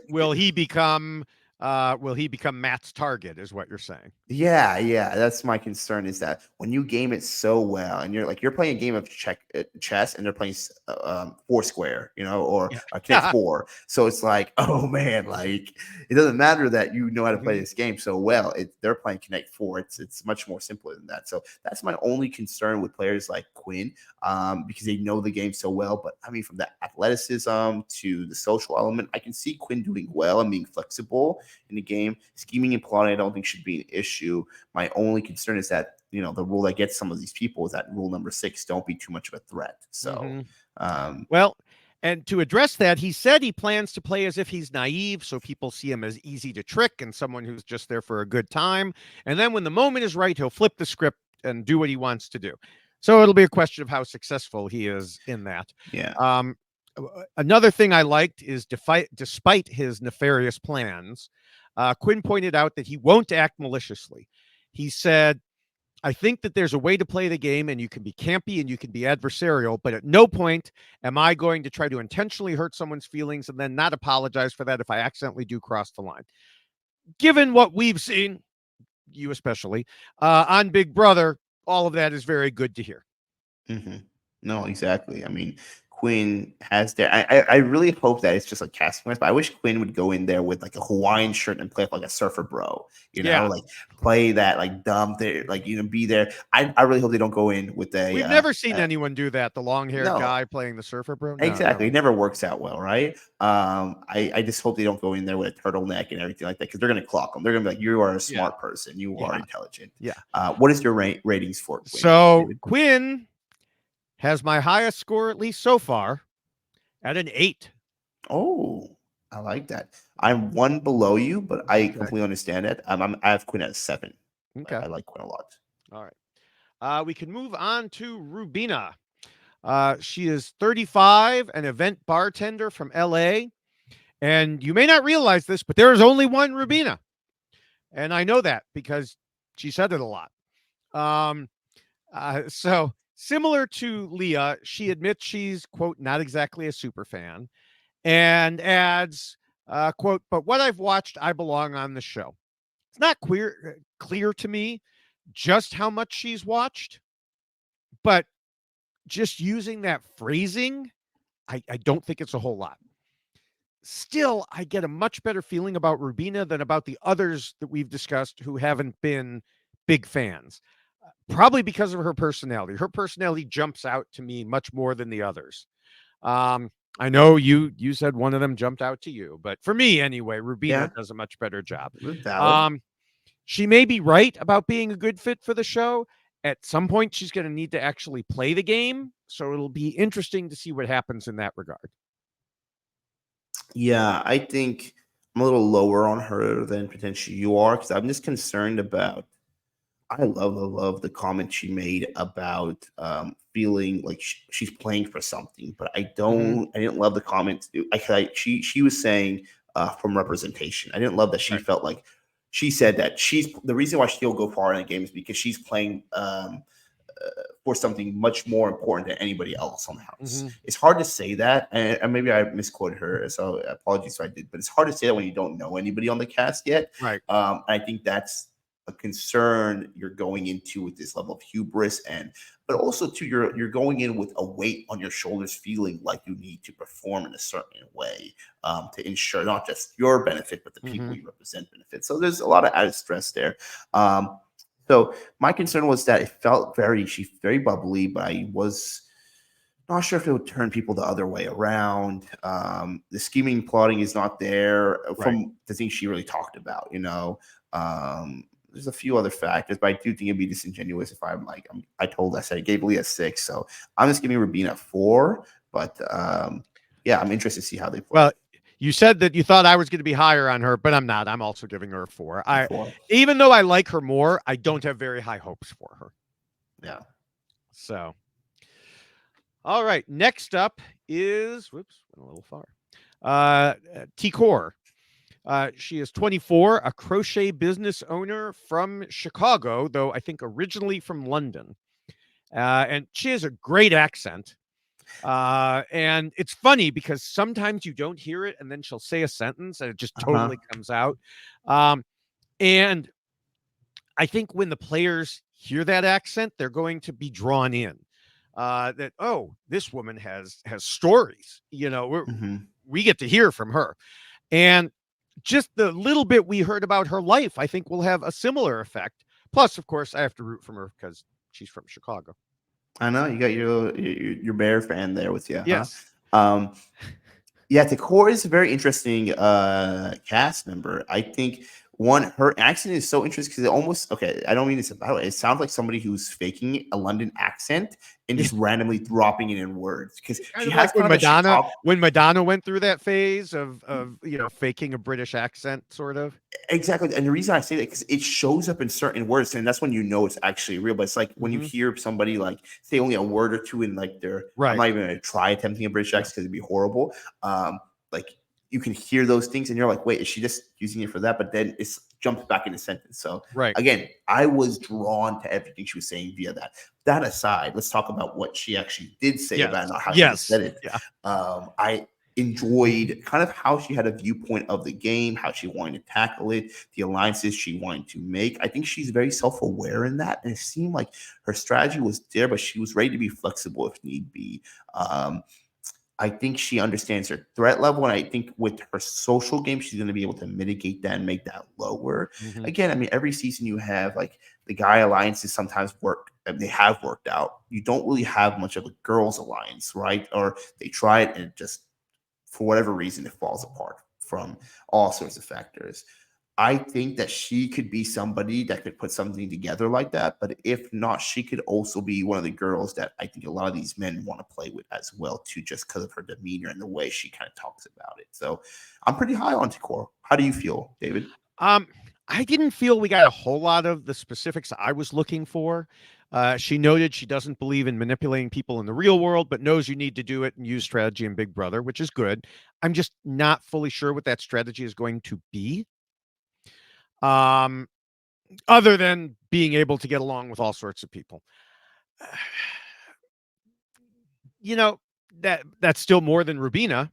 Will he become Matt's target? Is what you're saying? Yeah. That's my concern. Is that when you game it so well, and you're playing a game of chess, and they're playing Foursquare, or Connect 4. So it's like, oh man, like it doesn't matter that you know how to play this game so well. They're playing Connect 4. It's much more simpler than that. So that's my only concern with players like Quinn, because they know the game so well. But I mean, from the athleticism to the social element, I can see Quinn doing well and being flexible in the game. Scheming and plotting, I don't think should be an issue. My only concern is that the rule that gets some of these people is that rule number 6: don't be too much of a threat. So, well, and to address that, he said he plans to play as if he's naive, so people see him as easy to trick and someone who's just there for a good time. And then when the moment is right, he'll flip the script and do what he wants to do. So it'll be a question of how successful he is in that. Yeah. Another thing I liked is despite his nefarious plans, Quinn pointed out that he won't act maliciously. He said, I think that there's a way to play the game, and you can be campy and you can be adversarial, but at no point am I going to try to intentionally hurt someone's feelings and then not apologize for that if I accidentally do cross the line. Given what we've seen, you especially, on Big Brother, all of that is very good to hear. Mm-hmm. No, exactly. I mean, Quinn has there. I really hope that it's just like casting wise, but I wish Quinn would go in there with like a Hawaiian shirt and play like a surfer bro. Like play that like dumb there, like be there. I really hope they don't go in with a. We've never seen anyone do that. The long-haired no, guy playing the surfer bro. No, exactly. It never works out well, right? I just hope they don't go in there with a turtleneck and everything like that because they're gonna clock them. They're gonna be like, you are a smart person. You are intelligent. Yeah. What is your ratings for Quinn? So Quinn has my highest score, at least so far, at an 8. Oh, I like that. I'm one below you, but I completely understand it. I have Quinn at a 7. Okay. I like Quinn a lot. All right. We can move on to Rubina. She is 35, an event bartender from LA. And you may not realize this, but there is only one Rubina. And I know that because she said it a lot. So similar to Leah, she admits she's, quote, not exactly a super fan, and adds, quote, but what I've watched, I belong on the show. It's not clear to me just how much she's watched, but just using that phrasing, I don't think it's a whole lot. Still, I get a much better feeling about Rubina than about the others that we've discussed who haven't been big fans. Probably because of her personality. Her personality jumps out to me much more than the others. I know you said one of them jumped out to you, but for me anyway, Rubina does a much better job. She may be right about being a good fit for the show. At some point, she's going to need to actually play the game, so it'll be interesting to see what happens in that regard. Yeah, I think I'm a little lower on her than potentially you are because I'm just concerned about. I love the comment she made about feeling like she's playing for something, but I didn't love the comment. She was saying from representation. I didn't love that she felt like she said that she's the reason why she'll go far in the game is because she's playing for something much more important than anybody else on the house. It's hard to say that, and maybe I misquoted her, so apologies if I did. But it's hard to say that when you don't know anybody on the cast yet. Right. I think that's a concern you're going into with this level of hubris, but also too you're going in with a weight on your shoulders, feeling like you need to perform in a certain way to ensure not just your benefit but the people you represent benefit. So there's a lot of added stress there. So my concern was that it felt she's very bubbly, but I was not sure if it would turn people the other way around. The scheming, plotting is not there from the things she really talked about. There's a few other factors, but I do think it'd be disingenuous if I'm like, I said I gave Lee a 6, so I'm just giving Rubina a 4. But I'm interested to see how they play. Well, you said that you thought I was going to be higher on her, but I'm not. I'm also giving her a 4. Even though I like her more, I don't have very high hopes for her. Yeah. So, all right. Next up is, went a little far. T-Core. She is 24, a crochet business owner from Chicago, though I think originally from London. And she has a great accent. And it's funny because sometimes you don't hear it and then she'll say a sentence and it just totally comes out. And I think when the players hear that accent, they're going to be drawn in. That, oh, this woman has stories, we get to hear from her. And just the little bit we heard about her life, I think will have a similar effect. Plus, of course, I have to root for her because she's from Chicago. I know you got your Bear fan there with you. Yes. Huh? Core is a very interesting cast member. I think her accent is so interesting because it almost I don't mean this by the way. It sounds like somebody who's faking a London accent and just randomly dropping it in words because she has like when Madonna went through that phase of faking a British accent, sort of. Exactly, and the reason I say that because it shows up in certain words, and that's when you know it's actually real. But it's like when you hear somebody like say only a word or two in like their. I'm not even going to try attempting a British accent because it'd be horrible. Like you can hear those things, and you're like, wait, is she just using it for that? But then it's jumps back in the sentence. So right. again, I was drawn to everything she was saying via that. That aside, let's talk about what she actually did say about it, not how she just said it. Yeah. I enjoyed kind of how she had a viewpoint of the game, how she wanted to tackle it, the alliances she wanted to make. I think she's very self-aware in that, and it seemed like her strategy was there, but she was ready to be flexible if need be. I think she understands her threat level, and I think with her social game, she's going to be able to mitigate that and make that lower. Mm-hmm. Again, I mean, every season you have like the guy alliances sometimes work, and they have worked out. You don't really have much of a girls alliance, right? Or they try it and it just, for whatever reason, it falls apart from all sorts of factors. I think that she could be somebody that could put something together like that. But if not, she could also be one of the girls that I think a lot of these men want to play with as well, too, just because of her demeanor and the way she kind of talks about it. So I'm pretty high on Takor. How do you feel, David? I didn't feel we got a whole lot of the specifics I was looking for. She noted she doesn't believe in manipulating people in the real world, but knows you need to do it and use strategy in Big Brother, which is good. I'm just not fully sure what that strategy is going to be. Other than being able to get along with all sorts of people. You know, that's still more than Rubina.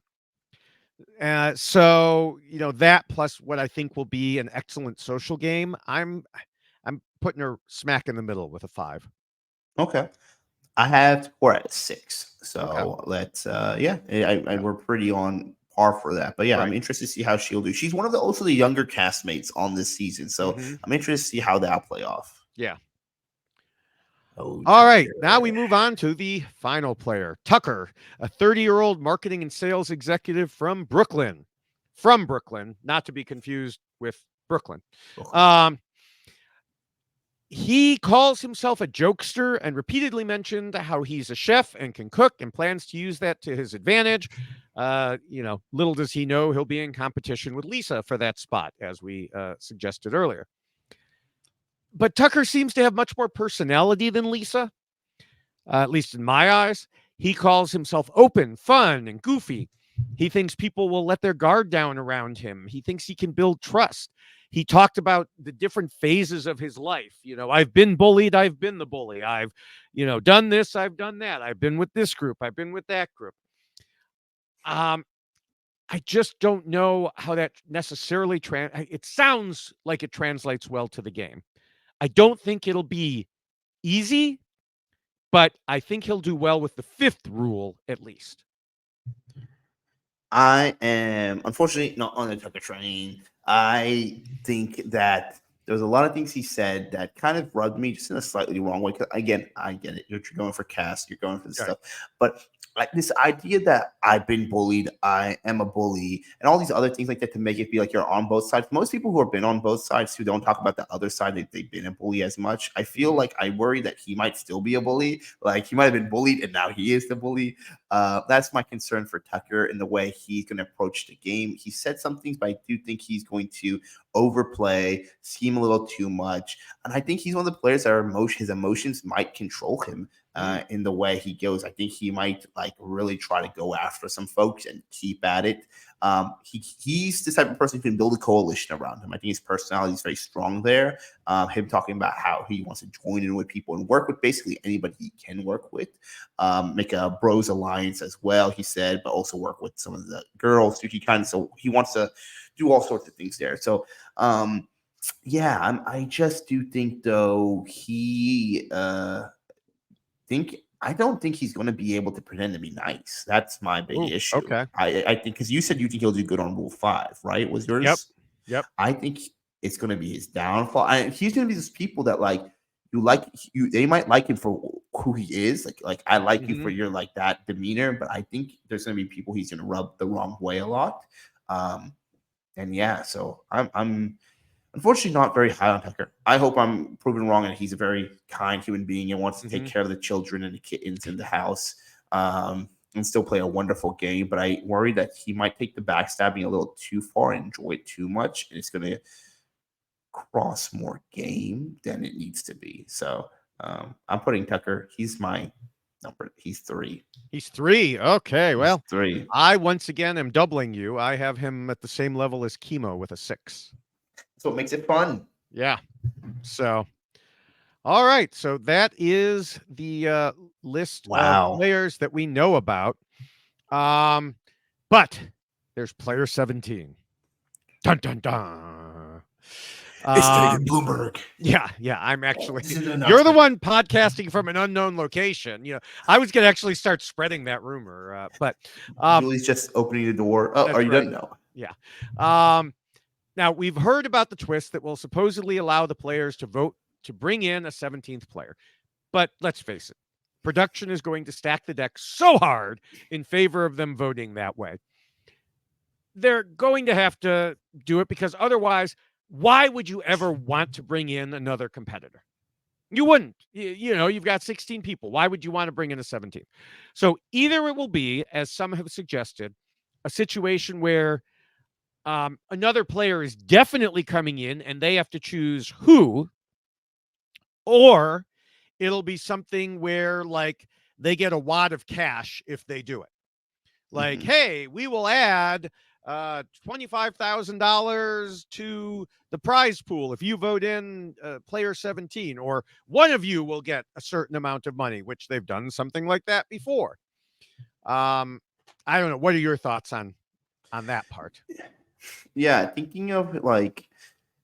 So, that plus what I think will be an excellent social game, I'm putting her smack in the middle with a 5. Okay. I have Takor at 6. So Okay. let's we're pretty on par for that. But yeah, I'm Right. interested to see how she'll do. She's one of also the younger castmates on this season. So I'm interested to see how that'll play off. Yeah. Oh, All right. Tucker. Now we move on to the final player, Tucker, a 30-year-old marketing and sales executive from Brooklyn. From Brooklyn, not to be confused with Brooklyn. He calls himself a jokester and repeatedly mentioned how he's a chef and can cook and plans to use that to his advantage. Little does he know he'll be in competition with Lisa for that spot, as we suggested earlier. But Tucker seems to have much more personality than Lisa, at least in my eyes. He calls himself open, fun, and goofy. He thinks people will let their guard down around him. He thinks he can build trust. He talked about the different phases of his life. I've been bullied. I've been the bully. I've, done this. I've done that. I've been with this group. I've been with that group. I just don't know how that necessarily it sounds like it translates well to the game. I don't think it'll be easy, but I think he'll do well with the 5th rule at least. I am unfortunately not on the Tucker train. I think that there's a lot of things he said that kind of rubbed me just in a slightly wrong way. 'Cause again, I get it. You're going for cast, you're going for the stuff, but like this idea that I've been bullied, I am a bully, and all these other things like that to make it be like you're on both sides. Most people who have been on both sides who don't talk about the other side that they've been a bully as much. I feel like I worry that he might still be a bully. Like he might have been bullied and now he is the bully. That's my concern for Tucker in the way he's going to approach the game. He said some things, but I do think he's going to overplay, scheme a little too much. And I think he's one of the players that his emotions might control him in the way he goes. I think he might like really try to go after some folks and keep at it. He's the type of person who can build a coalition around him. I think his personality is very strong there. Him talking about how he wants to join in with people and work with basically anybody he can work with. Make a bros alliance as well, he said, but also work with some of the girls. So he wants to do all sorts of things there. So I just do think though I don't think he's going to be able to pretend to be nice. That's my big issue. Okay. I think because you said you think he'll do good on Rule 5, right? Was yours? Yep. I think it's going to be his downfall. He's going to be those people that they might like him for who he is. Like I like you for your like that demeanor, but I think there's going to be people he's going to rub the wrong way a lot. So I'm unfortunately not very high on Tucker. I hope I'm proven wrong and he's a very kind human being and wants to take care of the children and the kittens in the house and still play a wonderful game. But I worry that he might take the backstabbing a little too far and enjoy it too much. And it's going to cross more game than it needs to be. So I'm putting Tucker. He's my number. He's 3. He's 3. Okay. Well, 3. I once again am doubling you. I have him at the same level as Chemo with a 6. That's what makes it fun. Yeah. So, all right. So that is the list of players that we know about. But there's player 17. Dun dun dun. It's David Bloomberg. Yeah. I'm actually. You're the one podcasting from an unknown location. I was gonna actually start spreading that rumor, but Julie's just opening the door. Oh, are you done now? Yeah. Now we've heard about the twist that will supposedly allow the players to vote to bring in a 17th player, but let's face it, production is going to stack the deck so hard in favor of them voting that way. They're going to have to do it because otherwise, why would you ever want to bring in another competitor? You wouldn't. You've got 16 people. Why would you want to bring in a 17th? So either it will be, as some have suggested, a situation where another player is definitely coming in and they have to choose who, or it'll be something where like they get a wad of cash if they do it. Like, hey, we will add $25,000 to the prize pool if you vote in player 17, or one of you will get a certain amount of money, which they've done something like that before. I don't know. What are your thoughts on that part? Yeah, thinking of like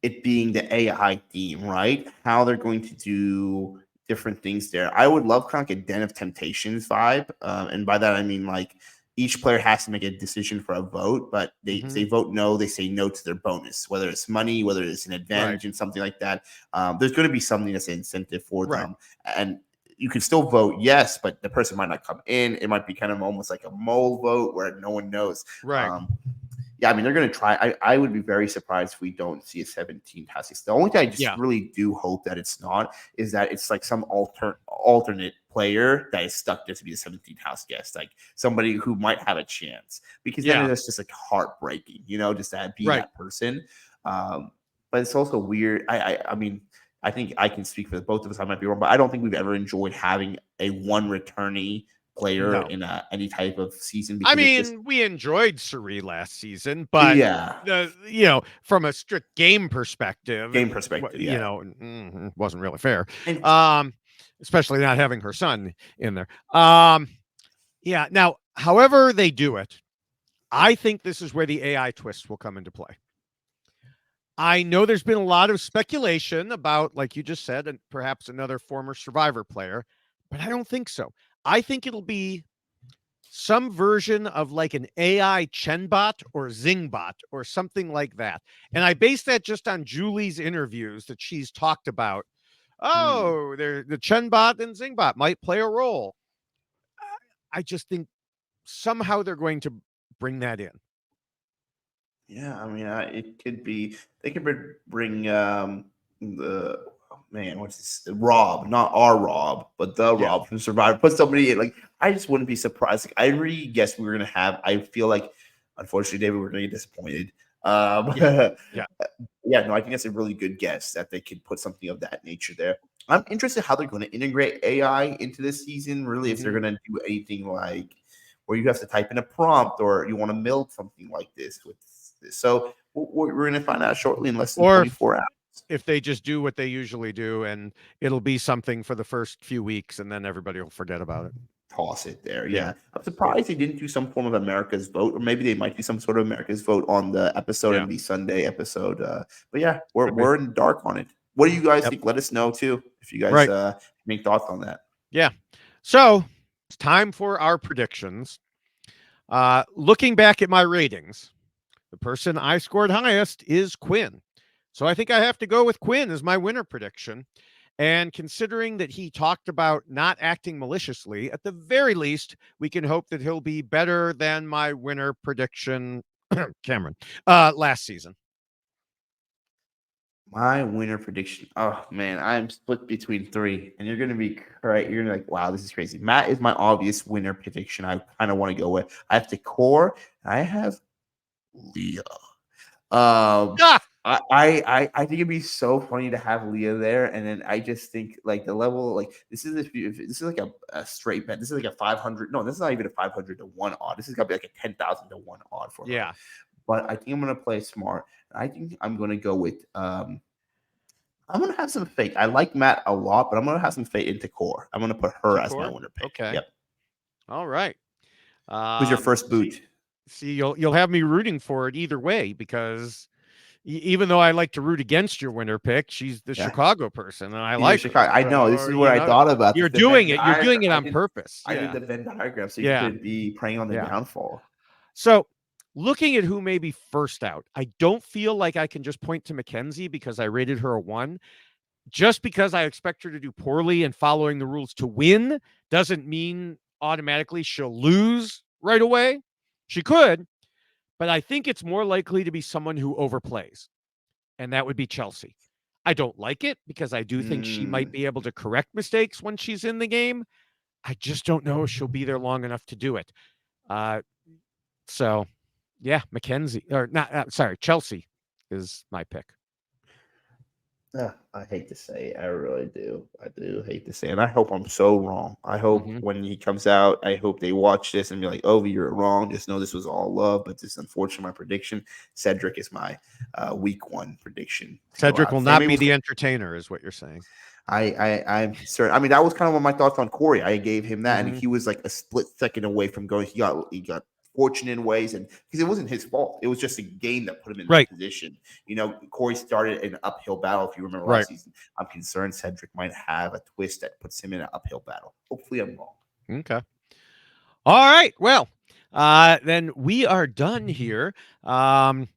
it being the AI theme, right? How they're going to do different things there. I would love kind of like a Den of Temptations vibe, and by that I mean like each player has to make a decision for a vote, but they vote no, they say no to their bonus, whether it's money, whether it's an advantage and something like that. There's going to be something that's an incentive for them, and you can still vote yes, but the person might not come in. It might be kind of almost like a mole vote where no one knows. Yeah, I mean, they're going to try. I would be very surprised if we don't see a 17 house guest. The only thing I just really do hope that it's not is that it's like some alternate player that is stuck there to be the 17th house guest, like somebody who might have a chance, because then it's just like heartbreaking, just to be that person. But it's also weird. I mean, I think I can speak for both of us. I might be wrong, but I don't think we've ever enjoyed having a one returnee player in any type of season. I mean, we enjoyed Suri last season, but from a strict game perspective, it wasn't really fair. Especially not having her son in there. Now, however they do it, I think this is where the AI twist will come into play. I know there's been a lot of speculation about, like you just said, and perhaps another former Survivor player, but I don't think so. I think it'll be some version of like an AI Chenbot or Zingbot or something like that. And I base that just on Julie's interviews that she's talked about. The Chenbot and Zingbot might play a role. I just think somehow they're going to bring that in. Yeah, I mean, it could be. They could bring what's this? Rob, not our Rob, but the Rob from Survivor. Put somebody in. Like, I just wouldn't be surprised. Like, I really guess we were gonna have. I feel like, unfortunately, David, we're gonna get disappointed. No, I think that's a really good guess that they could put something of that nature there. I'm interested how they're going to integrate AI into this season. Really, if they're going to do anything like where you have to type in a prompt or you want to build something like this with this. So we're going to find out shortly in less than 24 hours. If they just do what they usually do, and it'll be something for the first few weeks, and then everybody will forget about it. Toss it there. Yeah. I'm surprised they didn't do some form of America's Vote, or maybe they might do some sort of America's Vote on the episode and the Sunday episode. But yeah, we're in the dark on it. What do you guys think? Let us know too if you guys have any thoughts on that. Yeah. So it's time for our predictions. Looking back at my ratings, the person I scored highest is Quinn. So I think I have to go with Quinn as my winner prediction. And considering that he talked about not acting maliciously, at the very least, we can hope that he'll be better than my winner prediction, Cameron, last season. My winner prediction. Oh man, I'm split between three, and you're gonna be right. You're gonna be like, wow, this is crazy. Matt is my obvious winner prediction. I kind of want to go with. I have Decor. I have Leah. I think it'd be so funny to have Leah there, and then I just think like the level, like this is like a straight bet. This is like a 500. No, this is not even a 500 to 1 odd. This is gonna be like a 10,000 to 1 odd for her. but I think I'm going to play smart. I think I'm going to go with I'm going to have some faith. I like Matt a lot, but I'm going to have some faith into Core. I'm going to put her as my winner pick. Okay. Yep. All right. Who's your first boot? See, you'll have me rooting for it either way, because even though I like to root against your winner pick, she's the Chicago person, and I like Chicago. I know, this is what I thought about. You're doing it. You're doing it on purpose. I did the Venn diagram, so you could be preying on the downfall. So, looking at who may be first out, I don't feel like I can just point to Mackenzie because I rated her a 1. Just because I expect her to do poorly and following the rules to win doesn't mean automatically she'll lose right away. She could, but I think it's more likely to be someone who overplays, and that would be Chelsea. I don't like it because I do think she might be able to correct mistakes when she's in the game. I just don't know if she'll be there long enough to do it. So, yeah, Chelsea is my pick. I hate to say it. I really do. I do hate to say it. And I hope I'm so wrong. I hope when he comes out, I hope they watch this and be like, oh, you're wrong. Just know this was all love. But this is unfortunately my prediction. Cedric is my week 1 prediction. Cedric will not be the entertainer, is what you're saying. I'm certain. I mean, that was kind of one of my thoughts on Corey. I gave him that, and he was like a split second away from going. He got fortunate in ways, and because it wasn't his fault, it was just a game that put him in that position. You know, Corey started an uphill battle. If you remember last season, I'm concerned Cedric might have a twist that puts him in an uphill battle. Hopefully, I'm wrong. Okay. All right. Well, then we are done here. And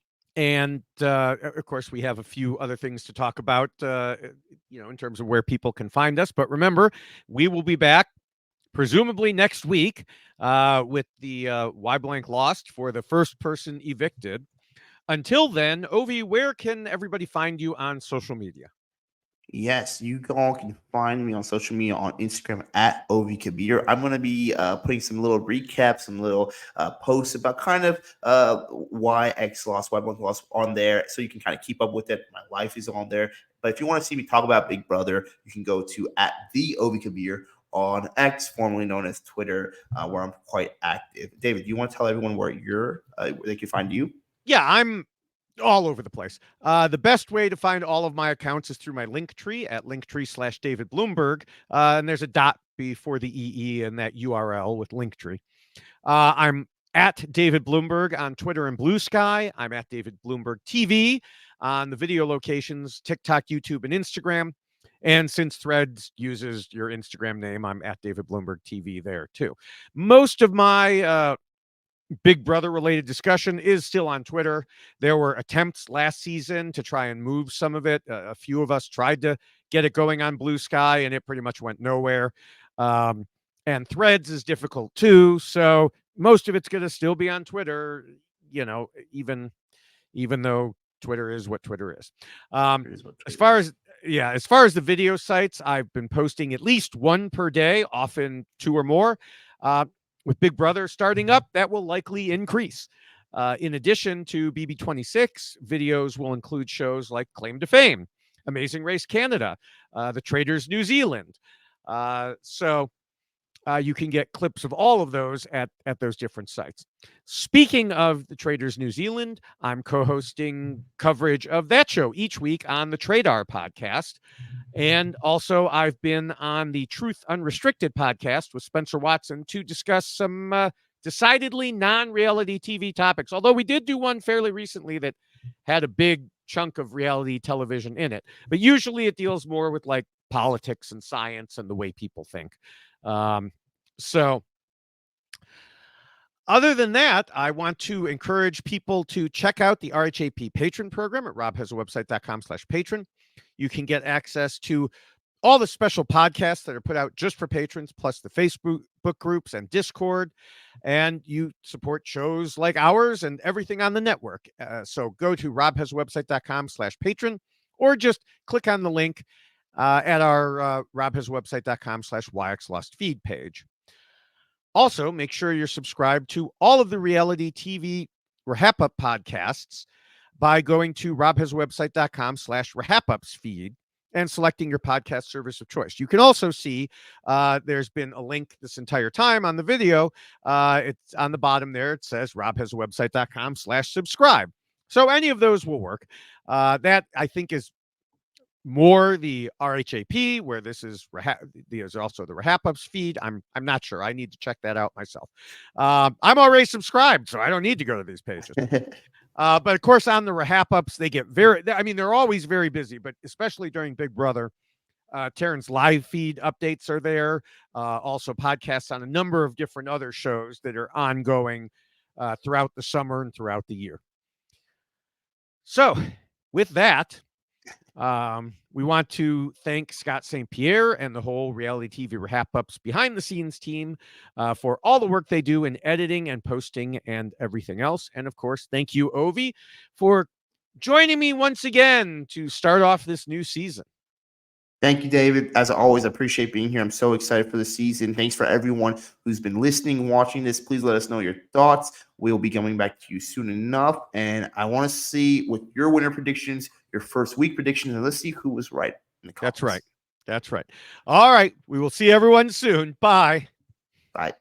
of course, we have a few other things to talk about, in terms of where people can find us. But remember, we will be back presumably next week with the Y Blank Lost for the first person evicted. Until then, Ovi, where can everybody find you on social media? Yes, you all can find me on social media on Instagram at Kabir. I'm going to be putting some little recaps, some little posts about kind of why Blank Lost on there, so you can kind of keep up with it. My life is on there. But if you want to see me talk about Big Brother, you can go to at the Kabir on X, formerly known as Twitter, where I'm quite active. David, do you want to tell everyone where they can find you? Yeah, I'm all over the place. The best way to find all of my accounts is through my Linktree at Linktree/David Bloomberg. And there's a dot before the EE in that URL with Linktree. I'm at David Bloomberg on Twitter and Blue Sky. I'm at David Bloomberg TV on the video locations, TikTok, YouTube, and Instagram. And since Threads uses your Instagram name, I'm at David Bloomberg TV there too. Most of my Big Brother related discussion is still on Twitter. There were attempts last season to try and move some of it. A few of us tried to get it going on Blue Sky, and it pretty much went nowhere. And Threads is difficult too. So most of it's going to still be on Twitter, even though Twitter is what Twitter is. As far as the video sites, I've been posting at least 1 per day, often 2 or more. With Big Brother starting up, that will likely increase. In addition to BB26, videos will include shows like Claim to Fame, Amazing Race Canada, The Traders New Zealand. So you can get clips of all of those at those different sites. Speaking of The Traders New Zealand, I'm co-hosting coverage of that show each week on the Tradar podcast. And also, I've been on the Truth Unrestricted podcast with Spencer Watson to discuss some decidedly non-reality TV topics, although we did do one fairly recently that had a big chunk of reality television in it. But usually it deals more with like politics and science and the way people think. So other than that, I want to encourage people to check out the RHAP patron program at robhasawebsite.com/patron. You can get access to all the special podcasts that are put out just for patrons, plus the Facebook groups and Discord. And you support shows like ours and everything on the network. So go to robhasawebsite.com/patron, or just click on the link at our robhasawebsite.com/YXLostFeed feed page. Also, make sure you're subscribed to all of the reality TV RHAP podcasts by going to robhasawebsite.com/RHAPUps feed and selecting your podcast service of choice. You can also see there's been a link this entire time on the video. It's on the bottom there. It says robhasawebsite.com/subscribe. So any of those will work. That I think is more the RHAP, where this is there's also the RHAP-ups feed. I'm not sure. I need to check that out myself. I'm already subscribed, so I don't need to go to these pages. But of course, on the RHAP-ups, they get they're always very busy, but especially during Big Brother. Taryn's live feed updates are there. Also podcasts on a number of different other shows that are ongoing throughout the summer and throughout the year. So with that, we want to thank Scott St. Pierre and the whole Reality TV RHAP-ups behind the scenes team for all the work they do in editing and posting and everything else. And of course, thank you, Ovi, for joining me once again to start off this new season. Thank you, David. As always, I appreciate being here. I'm so excited for the season. Thanks for everyone who's been listening, watching this. Please let us know your thoughts. We'll be coming back to you soon enough. And I want to see with your winner predictions, your first week predictions, and let's see who was right in the comments. That's right. All right. We will see everyone soon. Bye. Bye.